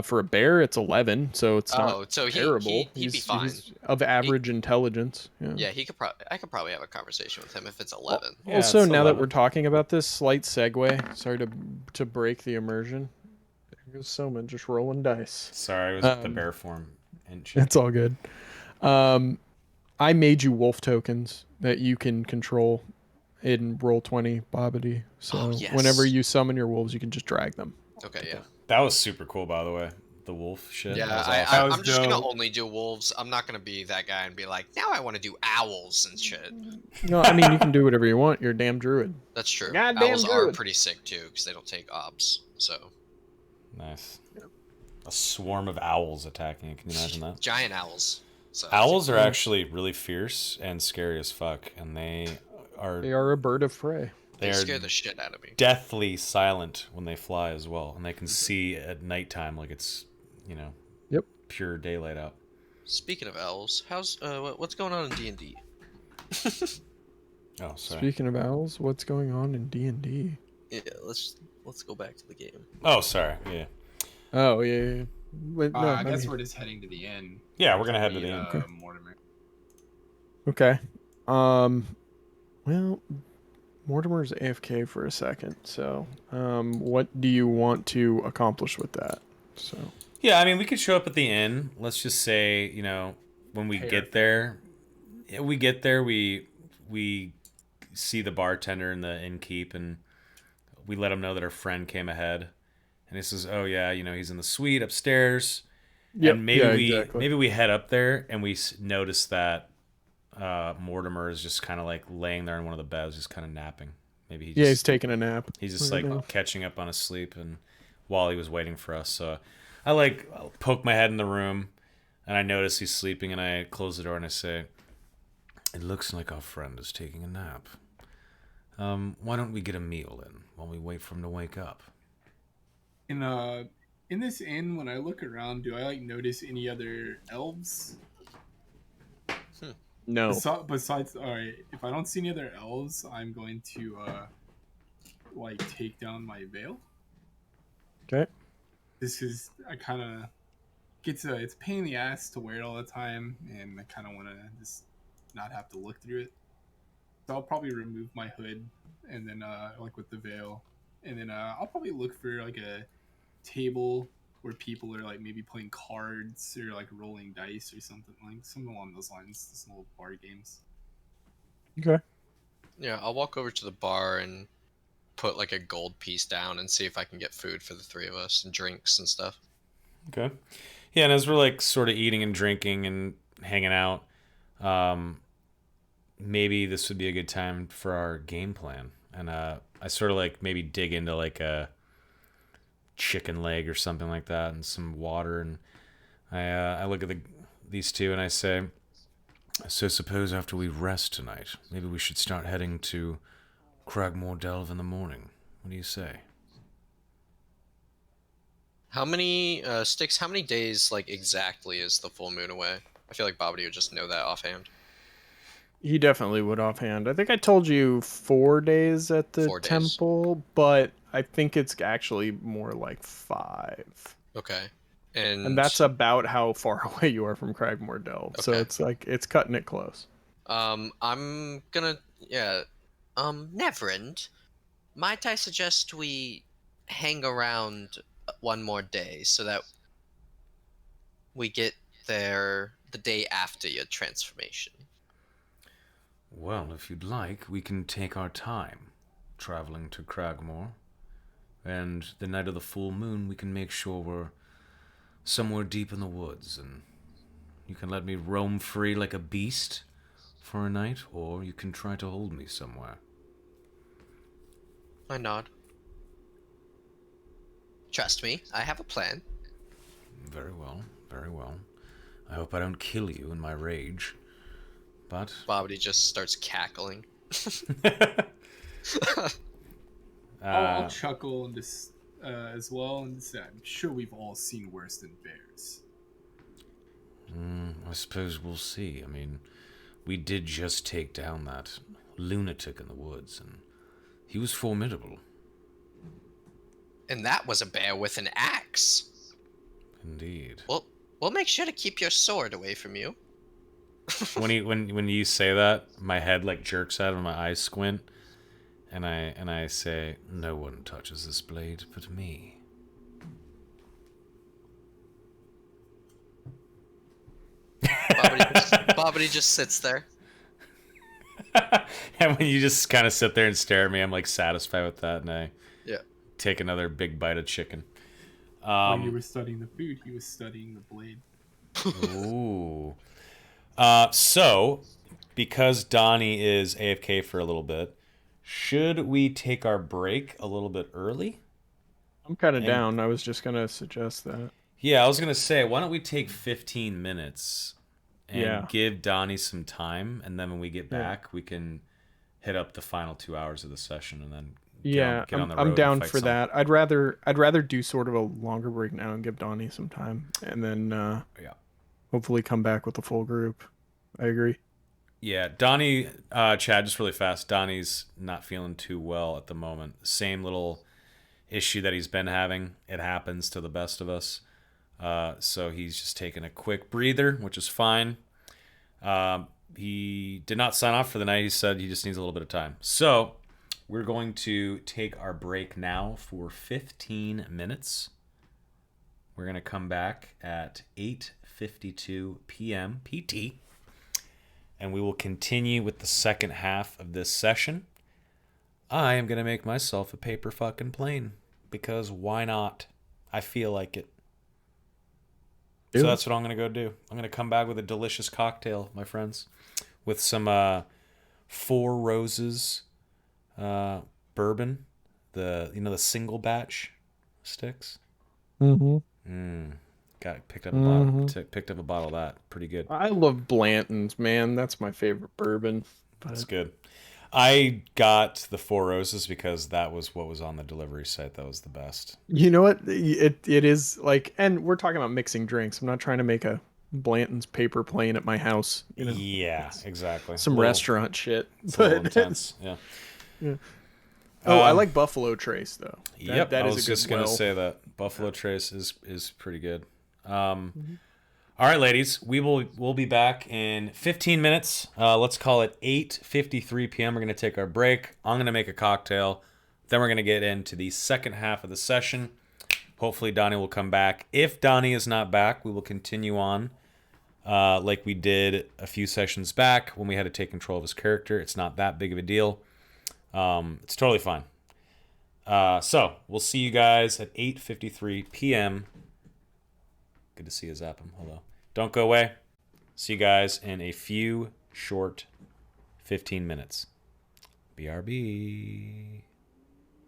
For a bear, it's 11, so it's not so terrible. he'd be He's- fine. he's of average intelligence. Yeah. Yeah, I could probably have a conversation with him if it's 11. Yeah, Also, it's now that 11. we're talking about this, slight segue. Sorry to break the immersion. There goes Soma just rolling dice. Sorry, it was the bear form and shit. It's all good. I made you wolf tokens that you can control in Roll20 Bobbity. So yes. whenever you summon your wolves, you can just drag them. Okay, yeah. That was super cool, by the way. The wolf shit. Yeah, that was That awesome. was I'm just gonna dope. only do wolves. I'm not gonna be that guy and be like, now I want to do owls and shit. No, I mean you can do whatever you want. You're a damn druid. That's true. Goddamn Owls are druid. pretty sick too, because they don't take obs. So Nice. A swarm of owls attacking. Can you imagine that? giant owls. So Owls are actually really fierce and scary as fuck, and they They are a bird of prey. they are scare the shit out of me. deathly silent when they fly as well, and they can see at nighttime like it's, Yep. pure daylight out. Speaking of owls, how's what's going on in D&D? Oh, sorry. Speaking of owls, what's going on in D&D? Yeah, let's go back to the game. Oh, sorry. Yeah. Oh yeah. Wait, no, I guess we're just heading to the end. Yeah, we're gonna head to the end. Okay. Mortimer. Okay. Well, Mortimer's AFK for a second. So, what do you want to accomplish with that? So. Yeah, I mean, we could show up at the inn. Let's just say, when we get there, we see the bartender in the innkeep, and we let him know that our friend came ahead, and he says, "Oh yeah, he's in the suite upstairs." Yep. And maybe yeah, we exactly. maybe we head up there and we notice that Mortimer is just kind of like laying there in one of the beds, just kind of napping. Maybe he's taking a nap. he's just right like now. catching up on his sleep, and while he was waiting for us. So I'll poke my head in the room, and I notice he's sleeping, and I close the door and I say, "It looks like our friend is taking a nap. Why don't we get a meal in while we wait for him to wake up?" In this inn, when I look around, do I notice any other elves? No. Besides, all right, if I don't see any other elves, I'm going to take down my veil. Okay. This is I kind of it's a pain in the ass to wear it all the time, and I kind of want to just not have to look through it. So I'll probably remove my hood, and then with the veil, and then I'll probably look for like a table where people are like maybe playing cards or like rolling dice or something along those lines. Just little bar games. Okay. Yeah, I'll walk over to the bar and put like a gold piece down and see if I can get food for the three of us and drinks and stuff. Okay. Yeah, and as we're like sort of eating and drinking and hanging out, maybe this would be a good time for our game plan. And I sort of like maybe dig into like a chicken leg or something like that and some water, and I look at these two and I say, "So suppose after we rest tonight, maybe we should start heading to Cragmore Delve in the morning. What do you say?" How many sticks? How many days exactly is the full moon away? I feel like Bobbity would just know that offhand. He definitely would offhand. I think I told you 4 days at the 4 days. temple, but I think it's actually more like 5. Okay. And that's about how far away you are from Cragmore Delve. So Okay. it's like it's cutting it close. I'm gonna Neverend, might I suggest we hang around one more day so that we get there the day after your transformation? Well, if you'd like, we can take our time traveling to Cragmore, and the night of the full moon we can make sure we're somewhere deep in the woods, and you can let me roam free like a beast for a night, or you can try to hold me somewhere. I nod. Trust me, I have a plan. Very well, very well. I hope I don't kill you in my rage, but... Bobbity just starts cackling. I'll chuckle and just as well, and say, I'm sure we've all seen worse than bears. I suppose we'll see. I mean, we did just take down that lunatic in the woods, and he was formidable. And that was a bear with an axe. Indeed. Well, we'll make sure to keep your sword away from you. when you say that, my head jerks out and my eyes squint, and I say, "No one touches this blade but me." Bobbity just sits there. And when you just kind of sit there and stare at me, I'm like satisfied with that, and I Yeah. take another big bite of chicken. While you were studying the food, he was studying the blade. Ooh. So, because Donnie is AFK for a little bit, should we take our break a little bit early? I'm kind of down. I was just gonna suggest that. Yeah, I was gonna say, why don't we take 15 minutes and Yeah. give Donnie some time, and then when we get back, we can hit up the final 2 hours of the session, and then get on the road I'm and down fight for some. that. I'd rather do sort of a longer break now and give Donnie some time, and then Yeah. hopefully come back with the full group. I agree. Yeah, Donnie, Chad, just really fast. Donnie's not feeling too well at the moment. Same little issue that he's been having. It happens to the best of us. So he's just taking a quick breather, which is fine. He did not sign off for the night. He said he just needs a little bit of time. So we're going to take our break now for 15 minutes. We're going to come back at 8:52 p.m. PT. And we will continue with the second half of this session. I am going to make myself a paper fucking plane. Because why not? I feel like it. So that's what I'm going to go do. I'm going to come back with a delicious cocktail, my friends. With some Four Roses bourbon. The single batch sticks. Mm-hmm. Picked up a bottle. Picked up a bottle of that. Pretty good. I love Blanton's, man. That's my favorite bourbon. That's good. I got the Four Roses because that was what was on the delivery site. That was the best. You know what? It is like, and we're talking about mixing drinks. I'm not trying to make a Blanton's paper plane at my house. You know? Yeah, exactly. Some restaurant shit. It's a little intense. Yeah. Yeah. Oh, I like Buffalo Trace though. Yep, that I is was a good just gonna well. say that Buffalo Trace is pretty good. All right, ladies, we'll be back in 15 minutes. Let's call it 8:53 p.m. We're gonna take our break. I'm gonna make a cocktail. Then we're gonna get into the second half of the session. Hopefully, Donnie will come back. If Donnie is not back, we will continue on like we did a few sessions back when we had to take control of his character. It's not that big of a deal. It's totally fine. So we'll see you guys at 8:53 p.m. Good to see you, Zapham. Hello. Don't go away. See you guys in a few short 15 minutes. BRB.